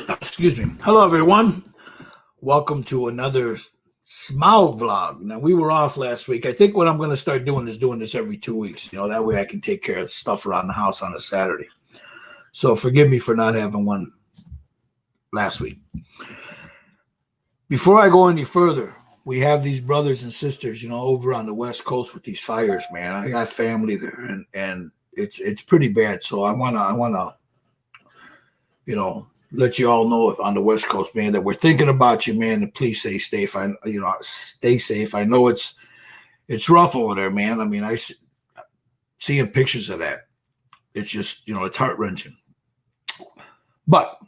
Excuse me. Hello, everyone. Welcome to another Smaug vlog. Now, we were off last week. I think what I'm going to start doing is doing this every 2 weeks. That way I can take care of stuff around the house on a Saturday. So forgive me for not having one last week. Before I go any further, we have these brothers and sisters, over on the West Coast with these fires, man. I got family there, and it's pretty bad. So I wanna, let you all know on the West Coast, man, that we're thinking about you, man. And please stay safe. Stay safe. I know it's rough over there, man. I mean, seeing pictures of that, it's just, it's heart wrenching. But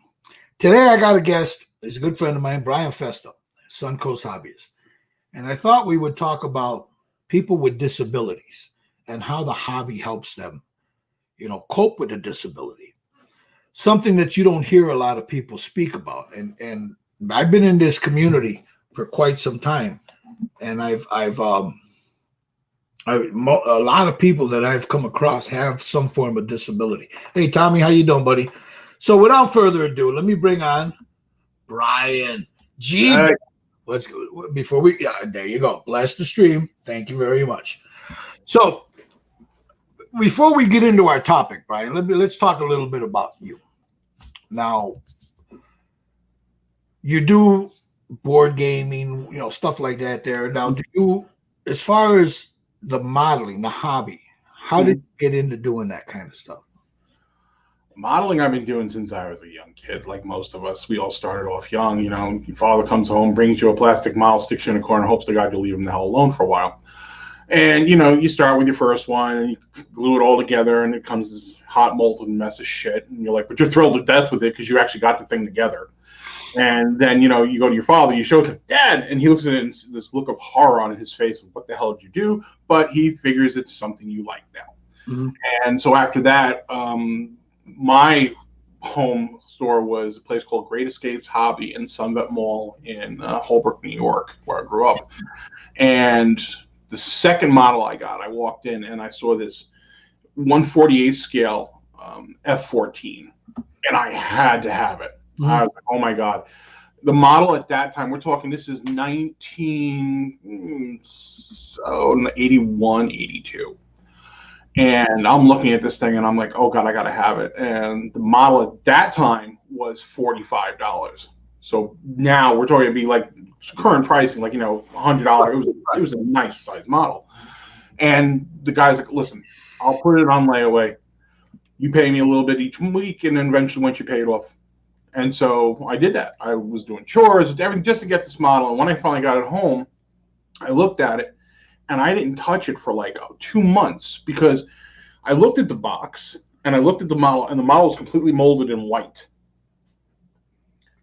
today I got a guest. He's a good friend of mine, Brian Festa, Suncoast Hobbyist. And I thought we would talk about people with disabilities and how the hobby helps them, cope with a disability. Something that you don't hear a lot of people speak about. And I've been in this community for quite some time. And a lot of people that I've come across have some form of disability. Hey, Tommy, how you doing, buddy? So without further ado, let me bring on Brian G. Right. Let's go before we. Yeah, there you go. Bless the stream. Thank you very much. So before we get into our topic, Brian, let's talk a little bit about you. Now, you do board gaming, stuff like that. There. Now, do you, as far as the modeling, the hobby, how did you get into doing that kind of stuff? Modeling I've been doing since I was a young kid, like most of us. We all started off young, your father comes home, brings you a plastic model, sticks you in a corner, hopes to God you'll leave him the hell alone for a while. And, you start with your first one and you glue it all together and it comes this hot molten mess of shit. And you're like, but you're thrilled to death with it because you actually got the thing together. And then, you go to your father, you show it to him, Dad, and he looks at it and this look of horror on his face of what the hell did you do? But he figures it's something you like now. Mm-hmm. And so after that, my home store was a place called Great Escapes Hobby in Sunvet Mall in Holbrook, New York, where I grew up. And the second model I got, I walked in and I saw this 1/48 scale F14, and I had to have it. Mm-hmm. I was like, oh my God. The model at that time, we're talking, this is 81, 82. And I'm looking at this thing and I'm like, oh God, I got to have it. And the model at that time was $45. So now we're talking to be like current pricing, like, $100. It was a nice size model. And the guy's like, listen, I'll put it on layaway. You pay me a little bit each week. And then eventually once you pay it off. And so I did that. I was doing chores, everything just to get this model. And when I finally got it home, I looked at it. And I didn't touch it for like 2 months because I looked at the box and I looked at the model and the model was completely molded in white.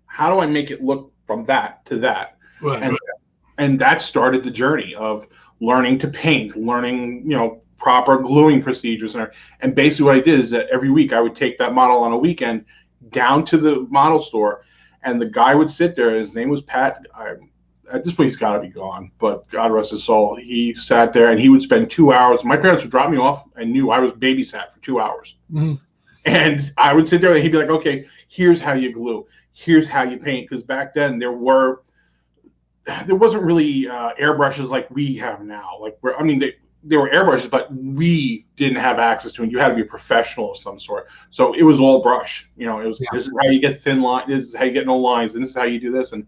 How do I make it look from that to that? Right. And that started the journey of learning to paint, learning, proper gluing procedures. And basically what I did is that every week I would take that model on a weekend down to the model store and the guy would sit there. His name was Pat. At this point, he's got to be gone, but God rest his soul. He sat there and he would spend 2 hours. My parents would drop me off and knew I was babysat for 2 hours. Mm-hmm. And I would sit there and he'd be like, okay, here's how you glue. Here's how you paint. Because back then there wasn't really airbrushes like we have now. There were airbrushes, but we didn't have access to it. You had to be a professional of some sort. So it was all brush. This is how you get thin lines. This is how you get no lines. And this is how you do this. And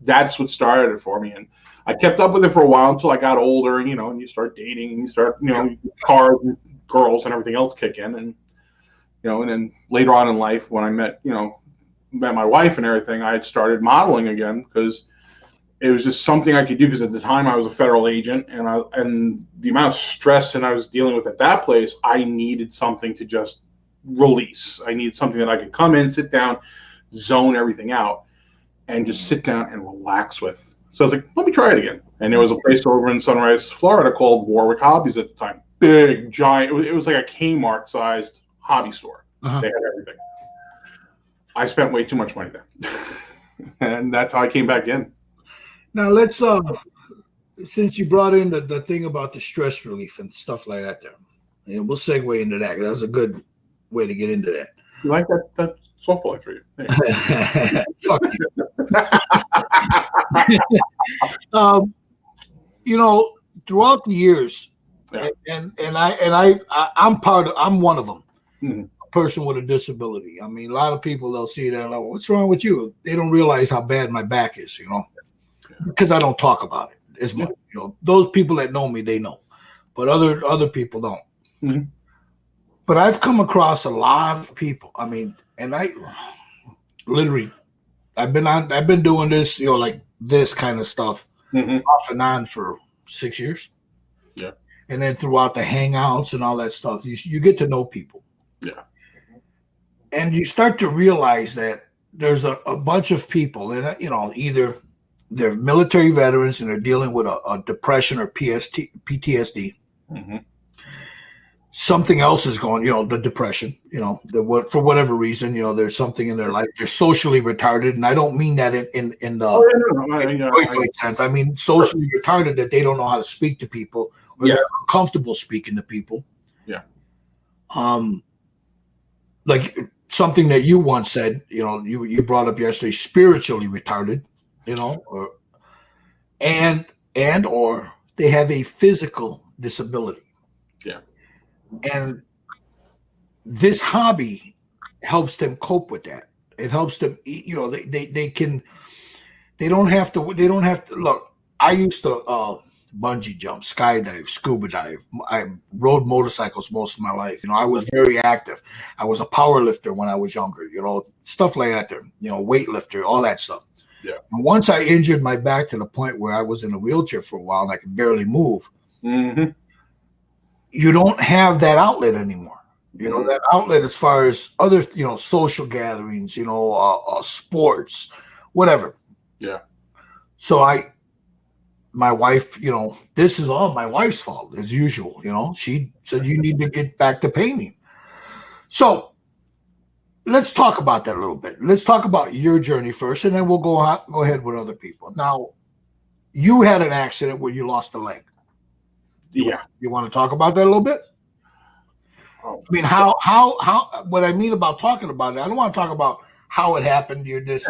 that's what started it for me. And I kept up with it for a while until I got older and, and you start dating and you start, cars and girls and everything else kick in. And, and then later on in life, when I met my wife and everything, I had started modeling again because it was just something I could do. Because at the time I was a federal agent and the amount of stress that I was dealing with at that place, I needed something to just release. I needed something that I could come in, sit down, zone everything out, and just sit down and relax with. So I was like, let me try it again. And there was a place over in Sunrise, Florida called Warwick Hobbies at the time. Big, giant. It was like a Kmart-sized hobby store. Uh-huh. They had everything. I spent way too much money there. And that's how I came back in. Now let's, since you brought in the thing about the stress relief and stuff like that there, we'll segue into that. That was a good way to get into that. You like that Softball I threw you. Fuck you. You know, throughout the years, Yeah. I'm one of them. Mm-hmm. A person with a disability. I mean, a lot of people, they'll see that, like, what's wrong with you? They don't realize how bad my back is, you know, because I don't talk about it as much. You know, those people that know me, they know, but other people don't. Mm-hmm. But I've come across a lot of people. I mean, and I literally, I've been doing this, you know, like this kind of stuff off and on for 6 years. Yeah. And then throughout the hangouts and all that stuff, you get to know people. Yeah. And you start to realize that there's a bunch of people, and you know, either they're military veterans and they're dealing with a depression or PTSD. Mm-hmm. Something else is going, you know, the depression, you know, for whatever reason, you know, there's something in their life. They're socially retarded, and I don't mean that in the sense. I mean socially retarded, that they don't know how to speak to people, or they're uncomfortable speaking to people. Yeah. Like something that you once said, you know, you brought up yesterday, spiritually retarded, you know, or they have a physical disability. Yeah. And this hobby helps them cope with that. It helps them, you know, they don't have to look. I used to bungee jump, skydive, scuba dive. I rode motorcycles most of my life. You know, I was very active. I was a power lifter when I was younger, you know, stuff like that there, you know, weightlifter, all that stuff. Yeah. And once I injured my back to the point where I was in a wheelchair for a while and I could barely move, you don't have that outlet anymore. You know, that outlet as far as other, you know, social gatherings, you know, sports, whatever. Yeah. So my wife, you know, this is all my wife's fault as usual. You know, she said, you need to get back to painting. So let's talk about that a little bit. Let's talk about your journey first, and then we'll go ahead with other people. Now, you had an accident where you lost a leg. You want to talk about that a little bit? I mean, how what I mean about talking about it, I don't want to talk about how it happened, you're this.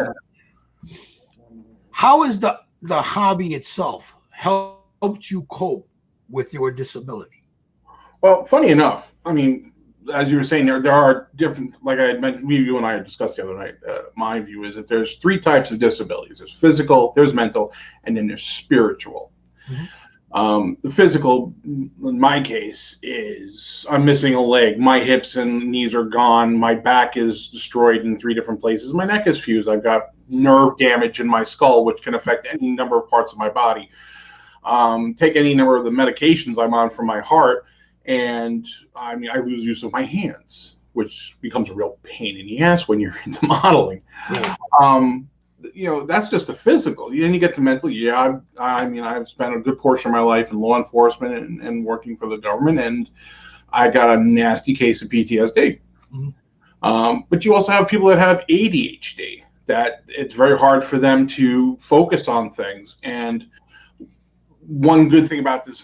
How is the hobby itself helped you cope with your disability? Well, funny enough, I mean, as you were saying, there are different, like I had mentioned, you and I discussed the other night, my view is that there's 3 types of disabilities. There's physical, there's mental, and then there's spiritual. The physical, in my case, is I'm missing a leg. My hips and knees are gone. My back is destroyed in 3 different places. My neck is fused. I've got nerve damage in my skull, which can affect any number of parts of my body. Take any number of the medications I'm on for my heart, and I mean, I lose use of my hands, which becomes a real pain in the ass when you're into modeling. You know, that's just the physical. Then you get to mental. Yeah, I mean, I've spent a good portion of my life in law enforcement and working for the government, and I got a nasty case of PTSD. But you also have people that have ADHD, that it's very hard for them to focus on things. And one good thing about this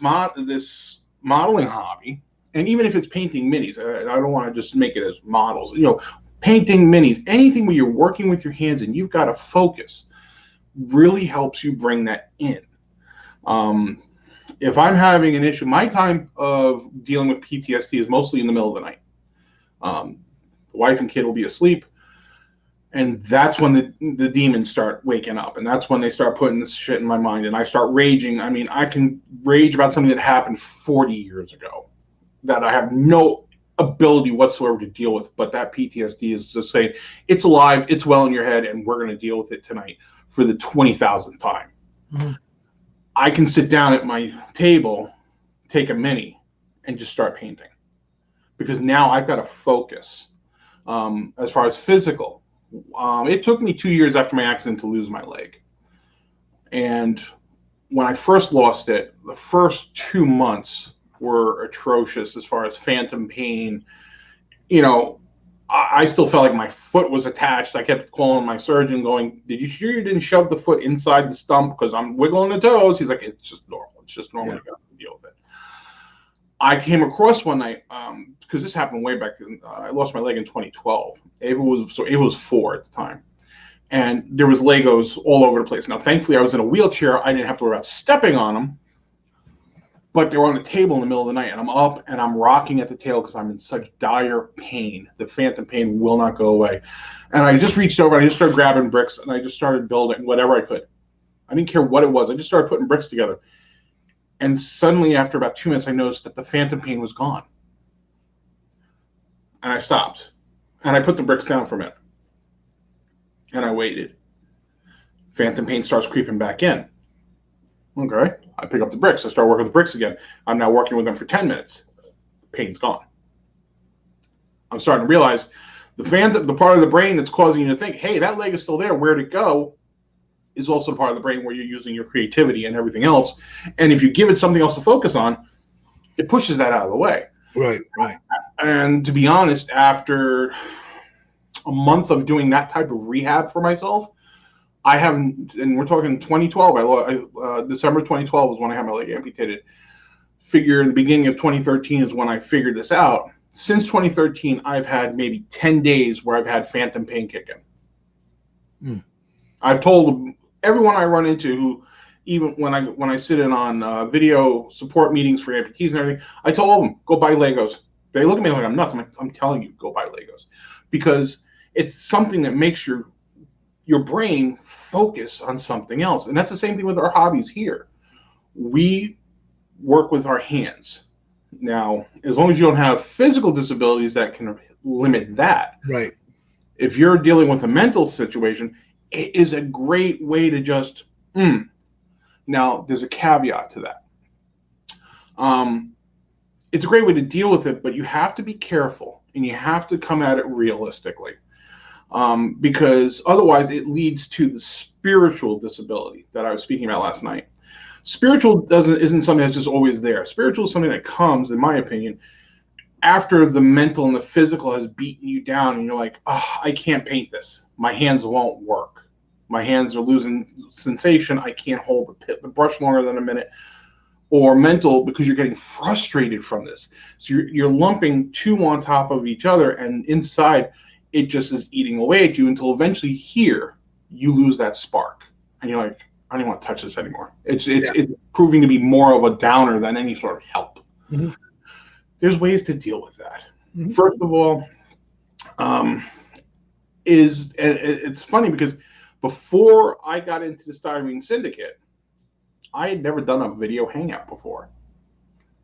modeling hobby, and even if it's painting minis, I don't want to just make it as models, you know, painting minis, anything where you're working with your hands and you've got to focus, really helps you bring that in. If I'm having an issue, my time of dealing with PTSD is mostly in the middle of the night. The wife and kid will be asleep, and that's when the demons start waking up, and that's when they start putting this shit in my mind, and I start raging. I mean, I can rage about something that happened 40 years ago that I have no ability whatsoever to deal with, but that PTSD is just saying, it's alive, it's well in your head, and we're going to deal with it tonight for the 20,000th time. I can sit down at my table, take a mini, and just start painting, because now I've got to focus. As far as physical, it took me 2 years after my accident to lose my leg, and when I first lost it, the first 2 months were atrocious as far as phantom pain. You know, I still felt like my foot was attached. I kept calling my surgeon going, "Did you sure you didn't shove the foot inside the stump? Because I'm wiggling the toes." He's like, "It's just normal. It's just normal. You got to deal with it." I came across one night, because this happened way back then. I lost my leg in 2012. Ava was 4 at the time. And there was Legos all over the place. Now, thankfully, I was in a wheelchair. I didn't have to worry about stepping on them. But they were on a table in the middle of the night, and I'm up and I'm rocking at the tail because I'm in such dire pain. The phantom pain will not go away. And I just reached over and I just started grabbing bricks and I just started building whatever I could. I didn't care what it was. I just started putting bricks together. And suddenly, after about 2 minutes, I noticed that the phantom pain was gone. And I stopped. And I put the bricks down for a minute. And I waited. Phantom pain starts creeping back in. Okay. I pick up the bricks. I start working with the bricks again. I'm now working with them for 10 minutes. Pain's gone. I'm starting to realize the part of the brain that's causing you to think, hey, that leg is still there. Where'd it go? Is also the part of the brain where you're using your creativity and everything else. And if you give it something else to focus on, it pushes that out of the way. Right. And to be honest, after a month of doing that type of rehab for myself, I haven't, and we're talking 2012. December 2012 was when I had my leg amputated. Figure the beginning of 2013 is when I figured this out. Since 2013, I've had maybe 10 days where I've had phantom pain kick in. I've told everyone I run into, who, even when I sit in on video support meetings for amputees and everything, I tell all of them, go buy Legos. They look at me like I'm nuts. I'm telling you, go buy Legos, because it's something that makes your brain focus on something else. And that's the same thing with our hobbies here. We work with our hands. Now, as long as you don't have physical disabilities that can limit that. Right. If you're dealing with a mental situation, it is a great way to just, Now, there's a caveat to that. It's a great way to deal with it, but you have to be careful and you have to come at it realistically. Because otherwise it leads to the spiritual disability that I was speaking about last night. Spiritual isn't something that's just always there. Spiritual is something that comes, in my opinion, after the mental and the physical has beaten you down and you're like, I can't paint this. My hands won't work. My hands are losing sensation. I can't hold the brush longer than a minute. Or mental, because you're getting frustrated from this. So you're lumping two on top of each other, and inside it just is eating away at you until eventually here you lose that spark. And you're like, I don't want to touch this anymore. It's proving to be more of a downer than any sort of help. Mm-hmm. There's ways to deal with that. Mm-hmm. First of all, it's funny because before I got into the Styrene Syndicate, I had never done a video hangout before.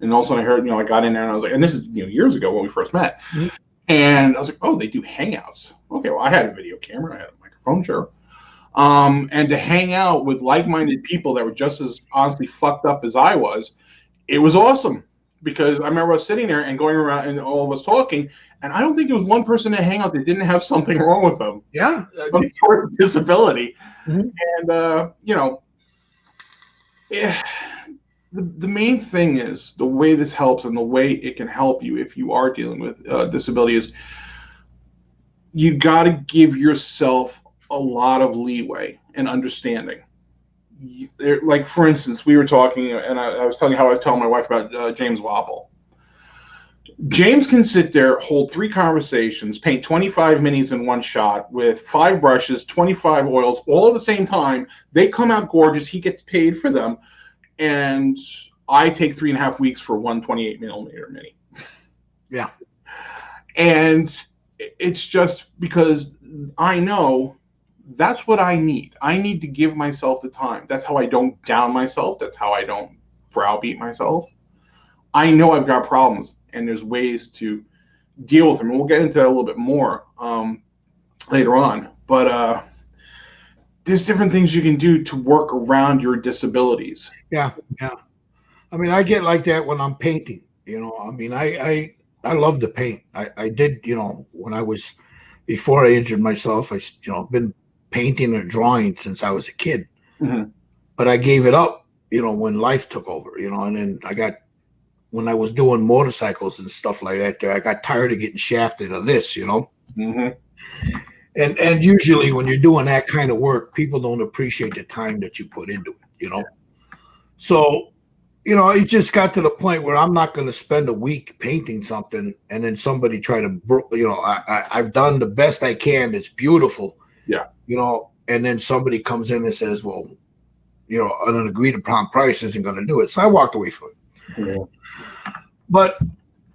And all of a sudden I heard, I got in there and I was like, and this is years ago when we first met. Mm-hmm. And I was like, oh, they do hangouts. Okay, well, I had a video camera, I had a microphone, sure. And to hang out with like-minded people that were just as honestly fucked up as I was, it was awesome. Because I remember us sitting there and going around and all of us talking, and I don't think there was one person at hangout that didn't have something wrong with them. Yeah. Some sort of disability. Mm-hmm. And, the main thing is the way this helps and the way it can help you if you are dealing with disability is you got to give yourself a lot of leeway and understanding. Like, for instance, we were talking, and I was telling you how I was telling my wife about James Wapple. James can sit there, hold 3 conversations, paint 25 minis in one shot with 5 brushes, 25 oils, all at the same time. They come out gorgeous. He gets paid for them. And I take 3.5 weeks for 128 millimeter mini. Yeah. And it's just because I know that's what I need. I need to give myself the time. That's how I don't down myself. That's how I don't browbeat myself. I know I've got problems, and there's ways to deal with them. And we'll get into that a little bit more later on. But there's different things you can do to work around your disabilities. Yeah. I mean, I get like that when I'm painting. I mean, I love to paint. I did, when I was, before I injured myself, I, been painting or drawing since I was a kid. Mm-hmm. But I gave it up, when life took over, and then when I was doing motorcycles and stuff like that, I got tired of getting shafted of this, Mm-hmm. And usually when you're doing that kind of work, people don't appreciate the time that you put into it, So, you know, it just got to the point where I'm not going to spend a week painting something and then somebody try to, you know, I've done the best I can. It's beautiful. Yeah. You know, and then somebody comes in and says, well, you know, an agreed upon price isn't going to do it. So I walked away from it. Yeah. But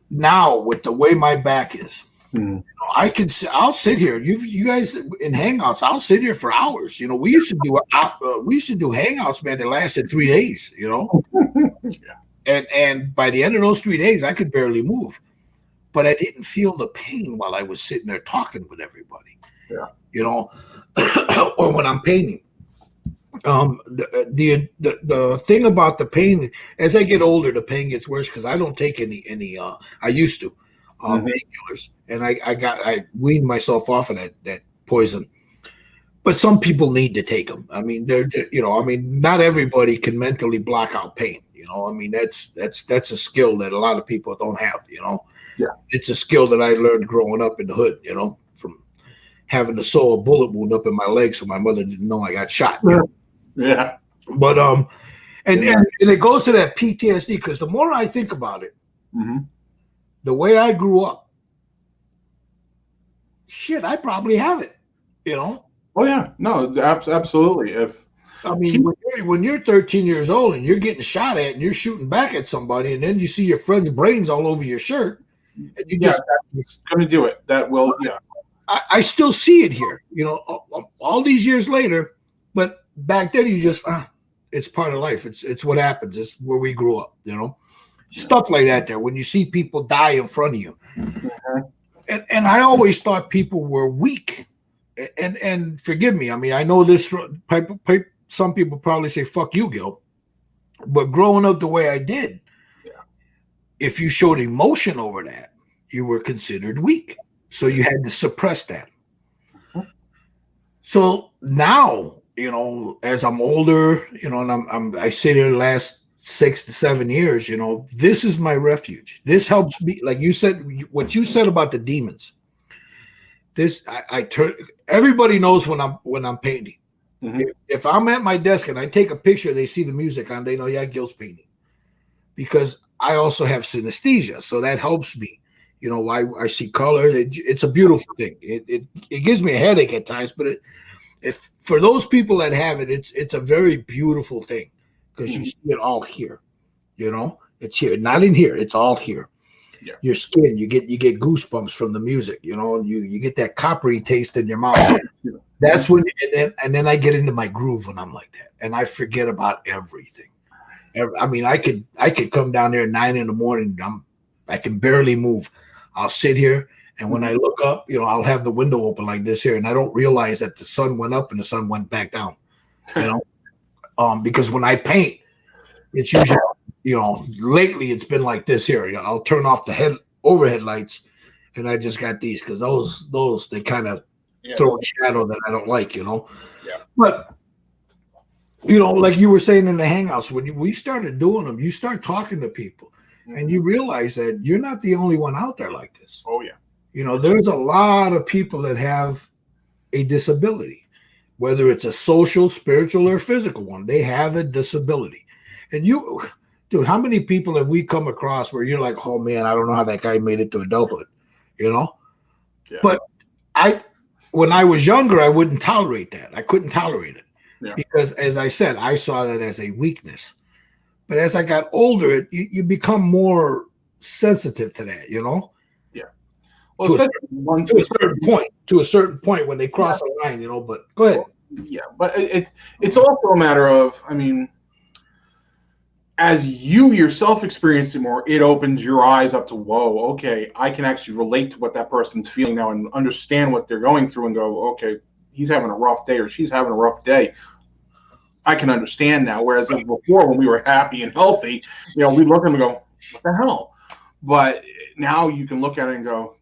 now with the way my back is, you know, I'll sit here. You guys in Hangouts, I'll sit here for hours. You know, we used to do Hangouts, man, that lasted 3 days, you know. Yeah. And by the end of those 3 days, I could barely move. But I didn't feel the pain while I was sitting there talking with everybody. Yeah. You know, or when I'm painting. The thing about the pain, as I get older, the pain gets worse because I don't take any I used to painkillers, and I weaned myself off of that poison. But some people need to take them. I mean, you know, I mean, not everybody can mentally block out pain. You know, I mean, that's a skill that a lot of people don't have. You know, yeah, it's a skill that I learned growing up in the hood. You know, from having to sew a bullet wound up in my leg so my mother didn't know I got shot. You know? Yeah. But and it goes to that PTSD, because the more I think about it, the way I grew up, shit, I probably have it, you know? Oh yeah, no, absolutely. I mean, when you're 13 years old and you're getting shot at and you're shooting back at somebody, and then you see your friend's brains all over your shirt, and you just that's going to do it. That will, yeah. I still see it here, you know, all these years later. But back then, you just it's part of life. It's what happens. It's where we grew up, you know, stuff like that. There, when you see people die in front of you, and I always thought people were weak. And forgive me. I mean, I know this. Some people probably say "fuck you, Gil," but growing up the way I did, if you showed emotion over that, you were considered weak. So you had to suppress that. So now, you know, as I'm older, you know, and I sit here the last 6 to 7 years, you know, this is my refuge. This helps me. Like you said, what you said about the demons. This I turn. Everybody knows when I'm painting. If I'm at my desk and I take a picture, they see the music on, they know, yeah, Gil's painting. Because I also have synesthesia, so that helps me. You know, I see colors. It's a beautiful thing. It gives me a headache at times, but if for those people that have it, it's a very beautiful thing, because you see it all here. You know, it's here, not in here. It's all here. Yeah. Your skin, you get goosebumps from the music. You know, and you get that coppery taste in your mouth. That's when, and then I get into my groove when I'm like that, and I forget about everything. I mean, I could come down there at 9 a.m. I can barely move. I'll sit here, and when I look up, you know, I'll have the window open like this here, and I don't realize that the sun went up and the sun went back down. You know, because when I paint, it's usually, you know, lately it's been like this here. You know, I'll turn off the overhead lights, and I just got these because those they kind of throw a shadow that I don't like. You know, but. You know, like you were saying in the Hangouts, when we started doing them, you start talking to people, and you realize that you're not the only one out there like this. Oh, yeah. You know, there's a lot of people that have a disability, whether it's a social, spiritual, or physical one. They have a disability. And dude, how many people have we come across where you're like, oh, man, I don't know how that guy made it to adulthood, you know? Yeah. But when I was younger, I wouldn't tolerate that. I couldn't tolerate it. Yeah. Because, as I said, I saw that as a weakness. But as I got older, you become more sensitive to that, you know? Yeah. Well, to a certain point when they cross a line, you know, but go ahead. Well, yeah, but it's also a matter of, I mean, as you yourself experience it more, it opens your eyes up to, whoa, okay, I can actually relate to what that person's feeling now and understand what they're going through and go, okay, he's having a rough day or she's having a rough day. I can understand now. Whereas before, when we were happy and healthy, you know, we look at them and go, what the hell? But now you can look at it and go,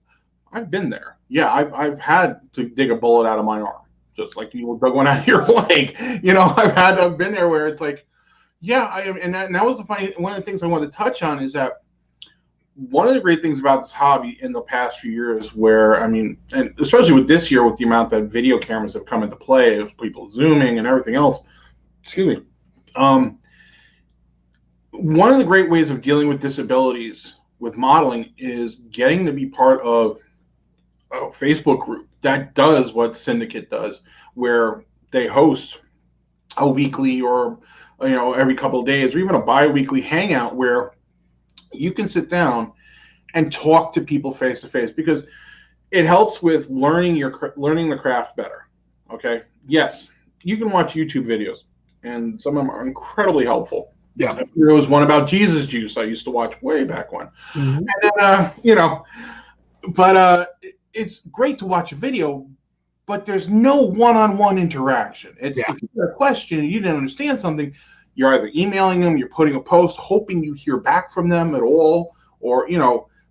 I've been there. Yeah, I've had to dig a bullet out of my arm, just like you dug one out of your leg. You know, I've been there where it's like, yeah, and that was one of the things I wanted to touch on is that one of the great things about this hobby in the past few years, where, I mean, and especially with this year, with the amount that video cameras have come into play, with people zooming and everything else, excuse me. one of the great ways of dealing with disabilities with modeling is getting to be part of a Facebook group that does what Syndicate does, where they host a weekly or every couple of days or even a bi-weekly hangout where you can sit down and talk to people face to face, because it helps with learning the craft better. Okay. Yes, you can watch YouTube videos, and some of them are incredibly helpful. Yeah. There was one about Jesus juice I used to watch way back when. Mm-hmm. And then, it's great to watch a video, but there's no one-on-one interaction. If you have a question and you didn't understand something, you're either emailing them, you're putting a post, hoping you hear back from them at all, or,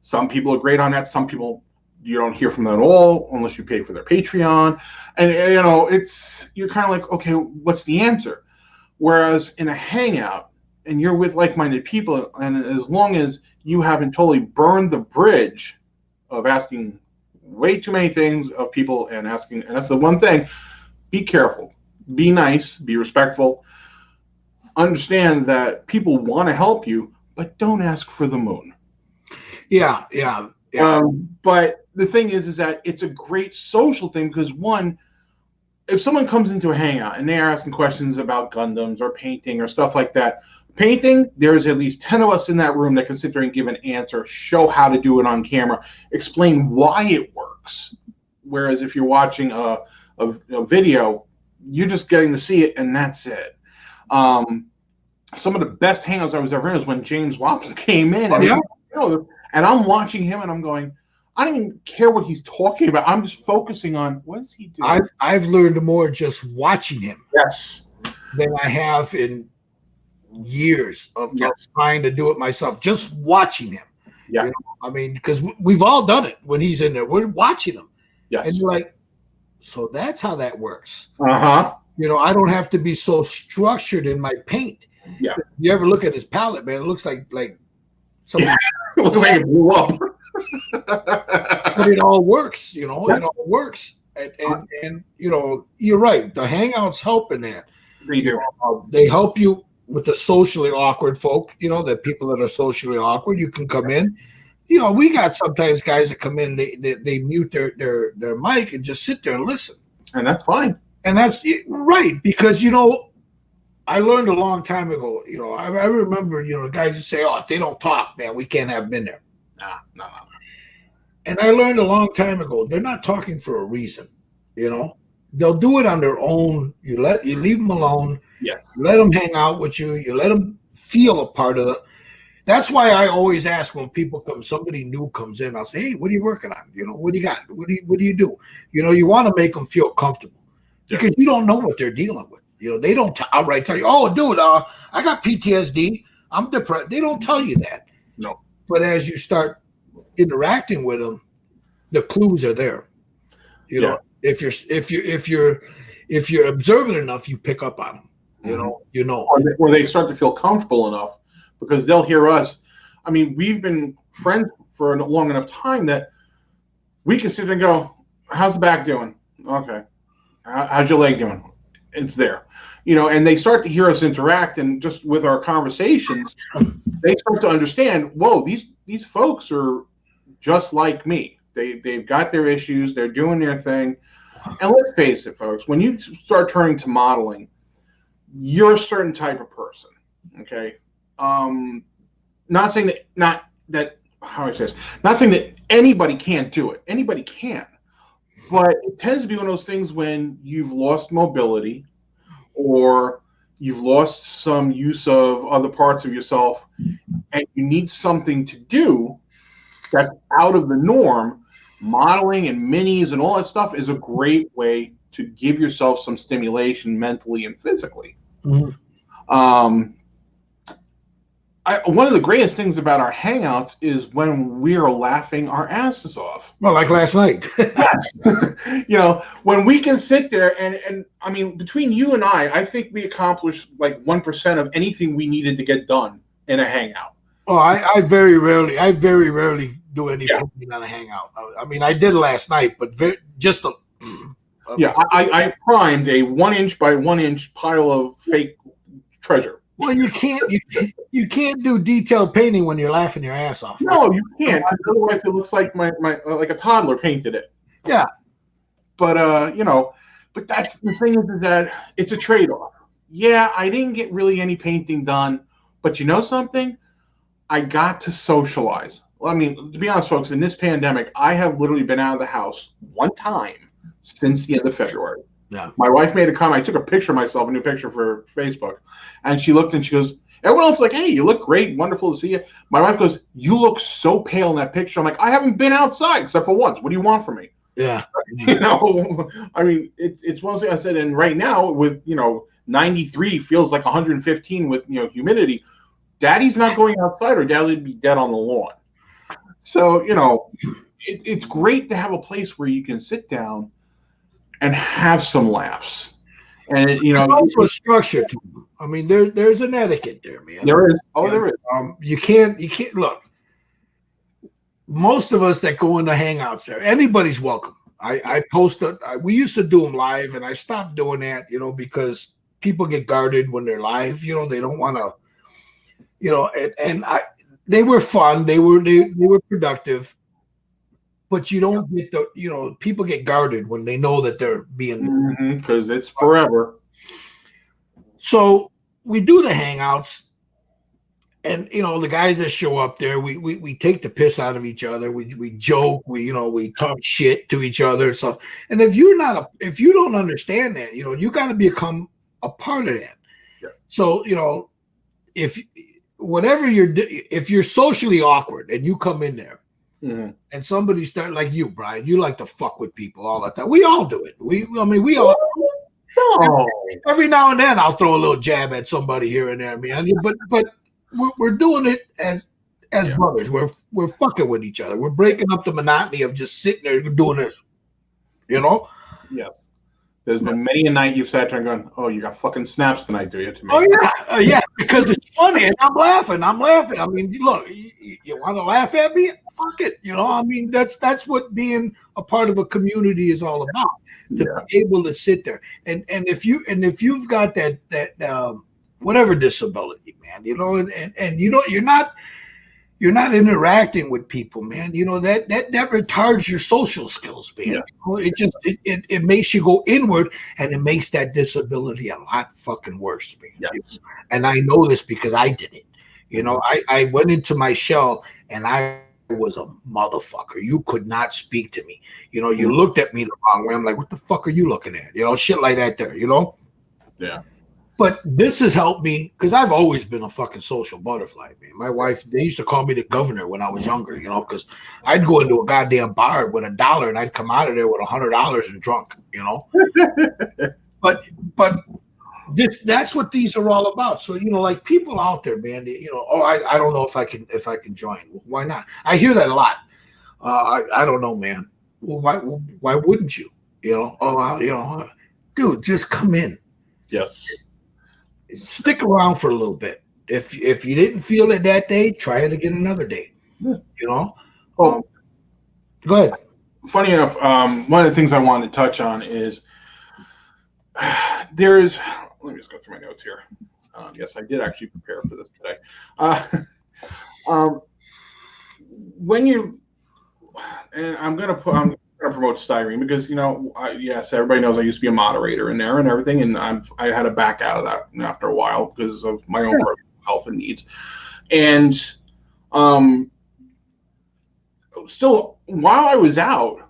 some people are great on that. Some people you don't hear from them at all unless you pay for their Patreon. And, you're kind of like, okay, what's the answer? Whereas in a hangout, and you're with like-minded people, and as long as you haven't totally burned the bridge of asking way too many things of people and that's the one thing, be careful, be nice, be respectful, understand that people want to help you, but don't ask for the moon. Yeah. But the thing is that it's a great social thing, because one, if someone comes into a hangout and they're asking questions about Gundams or painting or stuff like that, painting, there's at least 10 of us in that room that can sit there and give an answer, show how to do it on camera, explain why it works. Whereas if you're watching a video, you're just getting to see it and that's it. Some of the best hangouts I was ever in was when James Wappel came in, and, and I'm watching him and I'm going, I don't even care what he's talking about. I'm just focusing on what is he doing. I've learned more just watching him. Yes. Than I have in years of trying to do it myself. Just watching him. Yeah. I mean, because we've all done it when he's in there. We're watching him. Yes. And you're like, so that's how that works. Uh-huh. I don't have to be so structured in my paint. Yeah. You ever look at his palette, man? It looks like something. It looks like it blew up. But it all works, it all works. And you're right. The hangouts help in that. They do. They help you with the socially awkward folk, the people that are socially awkward. You can come in. We got sometimes guys that come in, they mute their mic and just sit there and listen. And that's fine. And that's right, because I learned a long time ago, I remember, guys who say, oh, if they don't talk, man, we can't have them in there. No. And I learned a long time ago, they're not talking for a reason, They'll do it on their own. You leave them alone. Yeah. You let them hang out with you. You let them feel a part of it. That's why I always ask when people come, somebody new comes in, I'll say, hey, what are you working on? What do you got? What do you do? You want to make them feel comfortable because you don't know what they're dealing with. They don't outright tell you, oh, dude, I got PTSD. I'm depressed. They don't tell you that. No. But as you start interacting with them, the clues are there. If you're observant enough, you pick up on them. Or they start to feel comfortable enough because they'll hear us. I mean, we've been friends for a long enough time that we can sit and go, "How's the back doing? Okay. How's your leg doing? It's there." And they start to hear us interact, and just with our conversations, they start to understand, whoa, these folks are just like me. They've got their issues. They're doing their thing. And let's face it, folks, when you start turning to modeling, you're a certain type of person, okay? Not saying that anybody can't do it. Anybody can. But it tends to be one of those things when you've lost mobility or you've lost some use of other parts of yourself and you need something to do that's out of the norm. Modeling and minis and all that stuff is a great way to give yourself some stimulation mentally and physically. Mm-hmm. One of the greatest things about our hangouts is when we're laughing our asses off. Well, like last night. When we can sit there and I mean, between you and I think we accomplished like 1% of anything we needed to get done in a hangout. Oh, I very rarely do anything on a hangout. I mean, I did last night, but I primed a 1 inch by 1 inch pile of fake treasure. Well, you can't do detailed painting when you're laughing your ass off. No, you can't. Otherwise, it looks like my like a toddler painted it. Yeah. But but that's the thing is that it's a trade-off. Yeah, I didn't get really any painting done, but you know something? I got to socialize. Well, I mean, to be honest, folks, in this pandemic, I have literally been out of the house one time since the end of February. Yeah. My wife made a comment. I took a picture of myself, a new picture for Facebook, and she looked and she goes, everyone else is like, hey, you look great, wonderful to see you. My wife goes, you look so pale in that picture. I'm like, I haven't been outside except for once. What do you want from me? Yeah. I mean, it's one thing I said, and right now with 93 feels like 115 with humidity. Daddy's not going outside, or Daddy would be dead on the lawn. So it's great to have a place where you can sit down and have some laughs, and there's also a structure to them. I mean, there's an etiquette there, man. There is. Oh, there is. You can't look. Most of us that go into hangouts there, anybody's welcome. I post we used to do them live, and I stopped doing that, because people get guarded when they're live. They don't want to, they were fun. They were productive, but you don't get the, people get guarded when they know that they're being, because it's forever. So we do the hangouts. And the guys that show up there, we take the piss out of each other. We joke. We talk shit to each other and stuff. And if you don't understand that, you got to become a part of that. Yeah. So if you're socially awkward and you come in there, and somebody start like you, Brian, you like to fuck with people all the time. We all do it. We all. Every now and then I'll throw a little jab at somebody here and there, man. But we're doing it as brothers. We're fucking with each other. We're breaking up the monotony of just sitting there doing this. Yes. There's been many a night you've sat there and gone, "Oh, you got fucking snaps tonight, do you?" To me. Oh yeah, yeah, because it's funny and I'm laughing. I mean, look, you want to laugh at me? Fuck it. I mean, that's what being a part of a community is all about. To be able to sit there and if you've got that whatever disability, man, and you're not interacting with people, man. That retards your social skills, man. Yeah. It makes you go inward, and it makes that disability a lot fucking worse, man. Yes. And I know this because I did it. I went into my shell, and I was a motherfucker. You could not speak to me. You looked at me the wrong way. I'm like, what the fuck are you looking at? Shit like that there, Yeah. But this has helped me because I've always been a fucking social butterfly, man. My wife, they used to call me the governor when I was younger, because I'd go into a goddamn bar with $1 and I'd come out of there with $100 and drunk, But that's what these are all about. So, like people out there, man, I don't know if I can join. Well, why not? I hear that a lot. I don't know, man. Well, why wouldn't you? Dude, just come in. Yes. Stick around for a little bit. If you didn't feel it that day, try it again another day. Go ahead. Funny enough, one of the things I wanted to touch on is let me just go through my notes here. Yes, I did actually prepare for this today. When you, and I'm gonna promote styrene because yes, everybody knows I used to be a moderator in there and everything, and I had to back out of that after a while because of my own personal health and needs. And still, while I was out,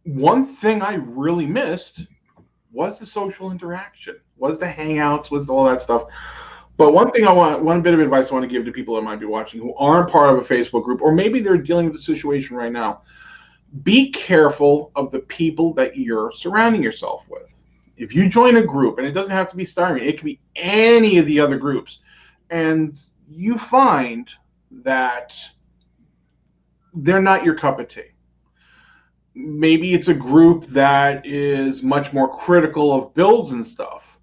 one thing I really missed was the social interaction, was the hangouts, was all that stuff. But one bit of advice I want to give to people that might be watching who aren't part of a Facebook group, or maybe they're dealing with the situation right now. Be careful of the people that you're surrounding yourself with. If you join a group, and it doesn't have to be Styrene, it can be any of the other groups, and you find that they're not your cup of tea. Maybe it's a group that is much more critical of builds and stuff,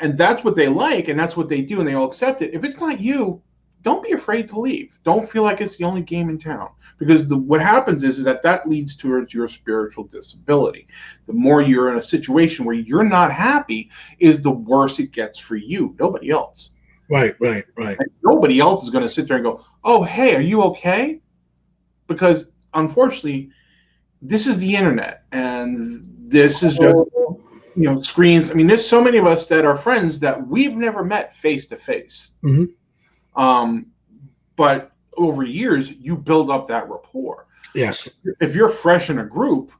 and that's what they like, and that's what they do, and they all accept it. If it's not you, don't be afraid to leave. Don't feel like it's the only game in town. Because what happens is that leads towards your spiritual disability. The more you're in a situation where you're not happy is the worse it gets for you, nobody else. Right. And nobody else is going to sit there and go, "Oh, hey, are you okay?" Because unfortunately, this is the internet, and this is just screens. I mean, there's so many of us that are friends that we've never met face to face. But over years, you build up that rapport. Yes. If you're fresh in a group,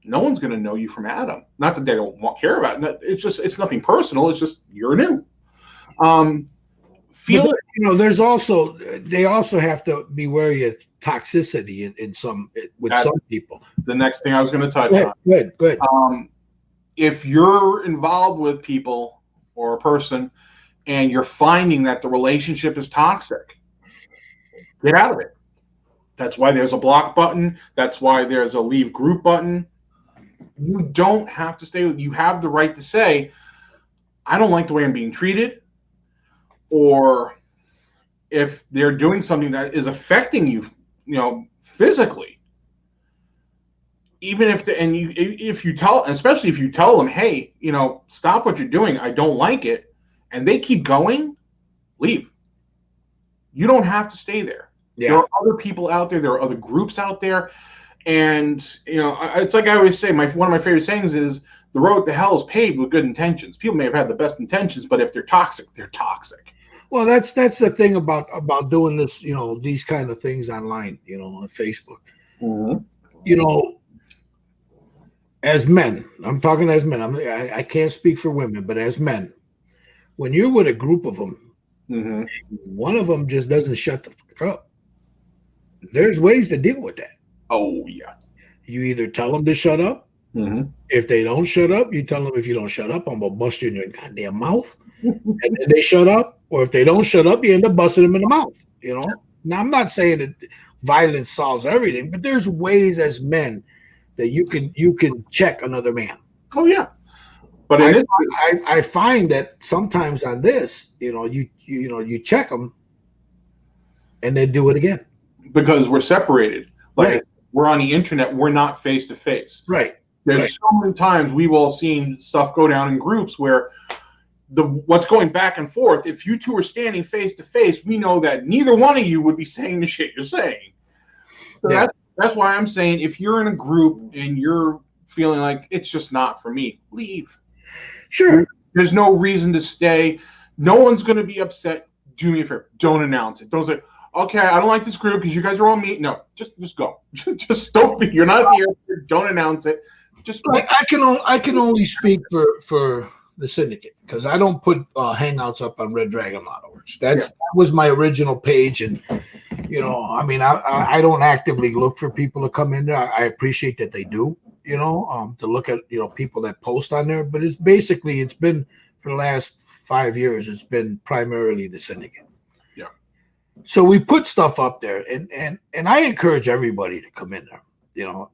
no one's going to know you from Adam. Not that they don't care about it. It's nothing personal. It's just you're new. There's also they also have to be wary of toxicity in some people. The next thing I was going to touch on. Good. If you're involved with people or a person and you're finding that the relationship is toxic, get out of it. That's why there's a block button. That's why there's a leave group button. You don't have to stay with. You have the right to say, I don't like the way I'm being treated, or if they're doing something that is affecting you, physically. Even if you tell, especially if you tell them, hey, stop what you're doing, I don't like it, and they keep going, leave. You don't have to stay there. Yeah. There are other people out there. There are other groups out there. And, it's like I always say, one of my favorite sayings is, the road to hell is paved with good intentions. People may have had the best intentions, but if they're toxic, they're toxic. Well, that's the thing about doing this, these kind of things online, on Facebook. Mm-hmm. As men, I'm talking as men. I can't speak for women, but as men, when you're with a group of them, one of them just doesn't shut the fuck up. There's ways to deal with that. Oh, yeah. You either tell them to shut up. If they don't shut up, you tell them, if you don't shut up, I'm going to bust you in your goddamn mouth. And then they shut up. Or if they don't shut up, you end up busting them in the mouth. Now, I'm not saying that violence solves everything, but there's ways as men that you can check another man. Oh, yeah. But I find that sometimes on this, you check them and they do it again. Because we're separated. Like, we're on the internet. We're not face to face. Right. There's so many times we've all seen stuff go down in groups where what's going back and forth, if you two are standing face to face, we know that neither one of you would be saying the shit you're saying. So that's why I'm saying, if you're in a group and you're feeling like it's just not for me, leave. Sure. There's no reason to stay. No one's going to be upset. Do me a favor. Don't announce it. Don't say, okay, I don't like this group because you guys are all mean. No, just go. Just don't be. You're not at the airport. Don't announce it. Just I can only speak for the syndicate, because I don't put hangouts up on Red Dragon Lotto Works. That was my original page, and I don't actively look for people to come in there. I appreciate that they do, to look at people that post on there, but it's been for the last 5 years, it's been primarily the syndicate. Yeah. So we put stuff up there, and I encourage everybody to come in there.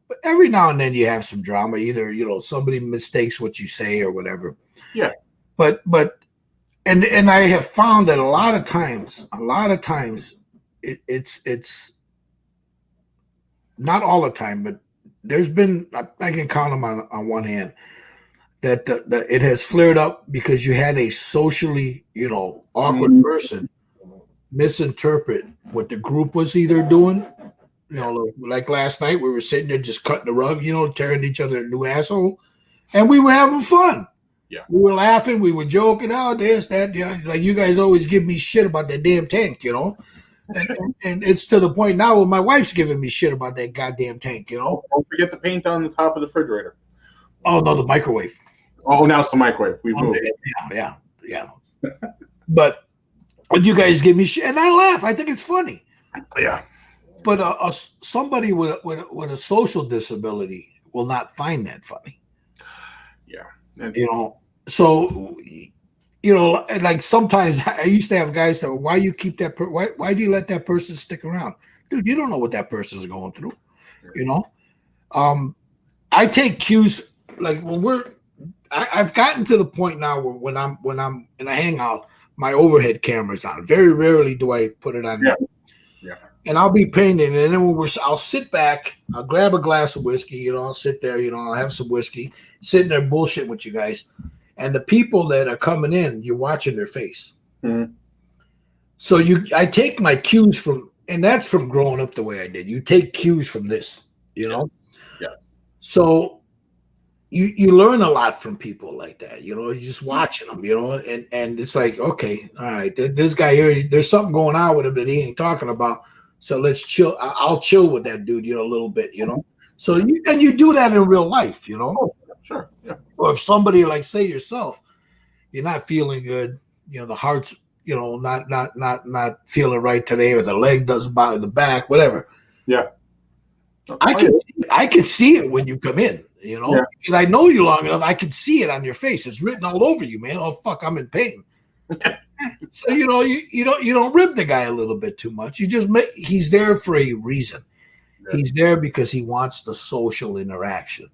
But every now and then you have some drama. Either somebody mistakes what you say or whatever. Yeah. But and I have found that a lot of times it's not all the time, but there's been, I can count them on one hand, that it has flared up because you had a socially awkward person misinterpret what the group was either doing. Like last night, we were sitting there just cutting the rug, tearing each other a new asshole, and we were having fun. Yeah, we were laughing, we were joking. Oh, this, that, like you guys always give me shit about that damn tank, and it's to the point now where my wife's giving me shit about that goddamn tank, Don't forget the paint on the top of the refrigerator. Oh no, the microwave. Oh, now it's the microwave. We moved. Yeah. But you guys give me shit, and I laugh. I think it's funny. Yeah. But somebody with a social disability will not find that funny. Yeah. So like sometimes I used to have guys say, "Why you keep that? Why do you let that person stick around, dude? You don't know what that person's going through." I take cues like when I've gotten to the point now where when I'm in a hangout, my overhead camera's on. Very rarely do I put it on. Yeah. And I'll be painting, and then I'll sit back, I'll grab a glass of whiskey, I'll sit there, I'll have some whiskey, sitting there bullshitting with you guys. And the people that are coming in, you're watching their face. Mm-hmm. So I take my cues from, and that's from growing up the way I did. You take cues from this, you know? Yeah. So you learn a lot from people like that, you know, you're just watching them, you know, and it's like, okay, all right, this guy here, there's something going on with him that he ain't talking about. So let's chill. I'll chill with that dude, you know, a little bit, you know. So you do that in real life, you know. Oh, sure. Yeah. Or if somebody, like, say yourself, you're not feeling good, you know, the heart's, you know, not feeling right today, or the leg doesn't bother the back, whatever. Yeah. I can see it when you come in, you know, because I know you long enough. I can see it on your face. It's written all over you, man. Oh fuck, I'm in pain. So you know, you don't rib the guy a little bit too much. You just he's there for a reason. Yeah. He's there because he wants the social interaction.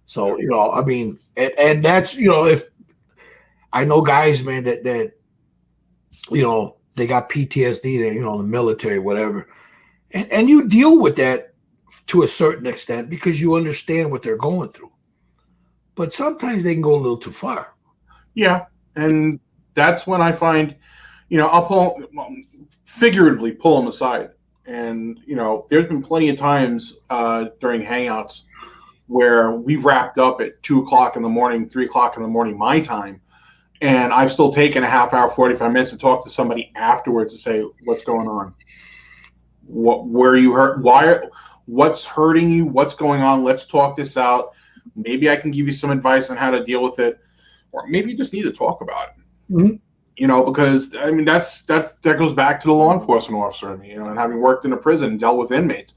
So you know, I mean, and that's, you know, if I know guys, man, that you know, they got PTSD, they, you know, in the military, whatever, and you deal with that to a certain extent because you understand what they're going through. But sometimes they can go a little too far. Yeah, and that's when I find, you know, I'll figuratively pull them aside. And, you know, there's been plenty of times during hangouts where we've wrapped up at 2 o'clock in the morning, 3 o'clock in the morning, my time, and I've still taken a half hour, 45 minutes to talk to somebody afterwards to say, what's going on? Where you hurt? What's hurting you? What's going on? Let's talk this out. Maybe I can give you some advice on how to deal with it, or maybe you just need to talk about it. Mm-hmm. You know, because I mean that goes back to the law enforcement officer in me, you know, and having worked in a prison and dealt with inmates.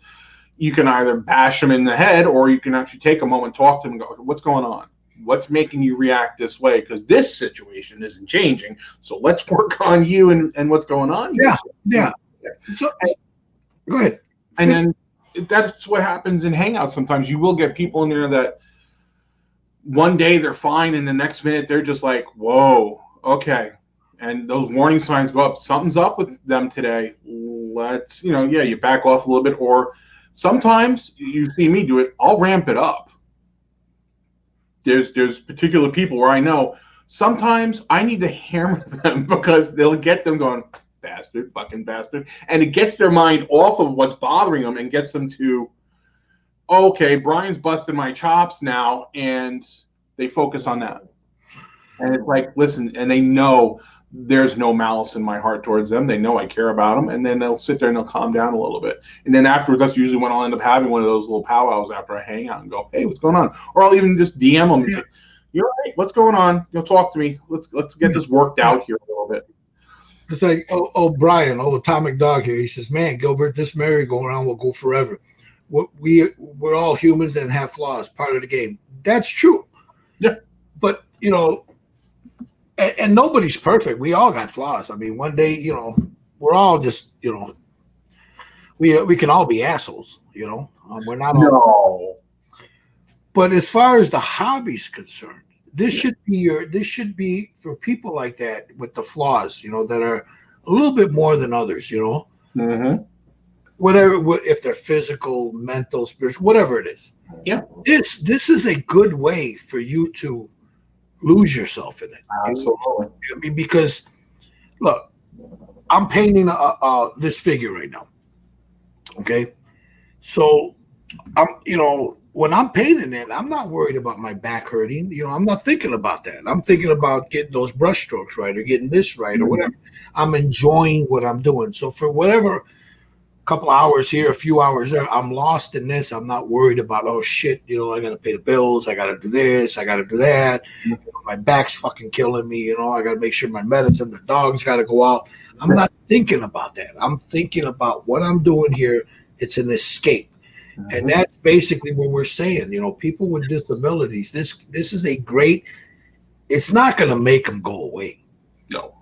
You can either bash them in the head, or you can actually take a moment, talk to them, and go, "What's going on? What's making you react this way? Because this situation isn't changing. So let's work on you and what's going on here." Yeah. So, go ahead. And then that's what happens in Hangouts. Sometimes you will get people in there that one day they're fine, and the next minute they're just like, whoa, okay. And those warning signs go up. Something's up with them today. Let's, you know, you back off a little bit. Or sometimes you see me do it, I'll ramp it up. There's particular people where I know sometimes I need to hammer them because they'll get them going, bastard, fucking bastard. And it gets their mind off of what's bothering them and gets them to, okay, Brian's busting my chops now, and they focus on that. And it's like, listen, and they know there's no malice in my heart towards them. They know I care about them, and then they'll sit there and they'll calm down a little bit. And then afterwards, that's usually when I'll end up having one of those little powwows after I hang out and go, hey, what's going on? Or I'll even just DM them and say, you're right, what's going on? You'll talk to me. Let's get this worked out here a little bit. It's like, Brian, Atomic Dog here. He says, man, Gilbert, this merry-go-round will go forever. We're all humans and have flaws, part of the game. That's true. Yeah. But, you know, and nobody's perfect. We all got flaws. I mean, one day, you know, we're all just, you know, we can all be assholes, you know. We're not all. But as far as the hobby's concerned, this should be for people like that with the flaws, you know, that are a little bit more than others, you know. Mm-hmm. Whatever, if they're physical, mental, spiritual, whatever it is. Yeah. This is a good way for you to lose yourself in it. Absolutely. I mean, because look, I'm painting this figure right now. Okay. So I'm, you know, when I'm painting it, I'm not worried about my back hurting. You know, I'm not thinking about that. I'm thinking about getting those brush strokes right or getting this right or whatever. I'm enjoying what I'm doing. So for whatever couple hours here, a few hours there, I'm lost in this. I'm not worried about, oh shit, you know, I gotta pay the bills, I gotta do this, I gotta do that. You know, my back's fucking killing me, you know, I gotta make sure my medicine, the dog's gotta go out. I'm not thinking about that. I'm thinking about what I'm doing here. It's an escape. And that's basically what we're saying. You know, people with disabilities, this is a great, it's not gonna make them go away. No.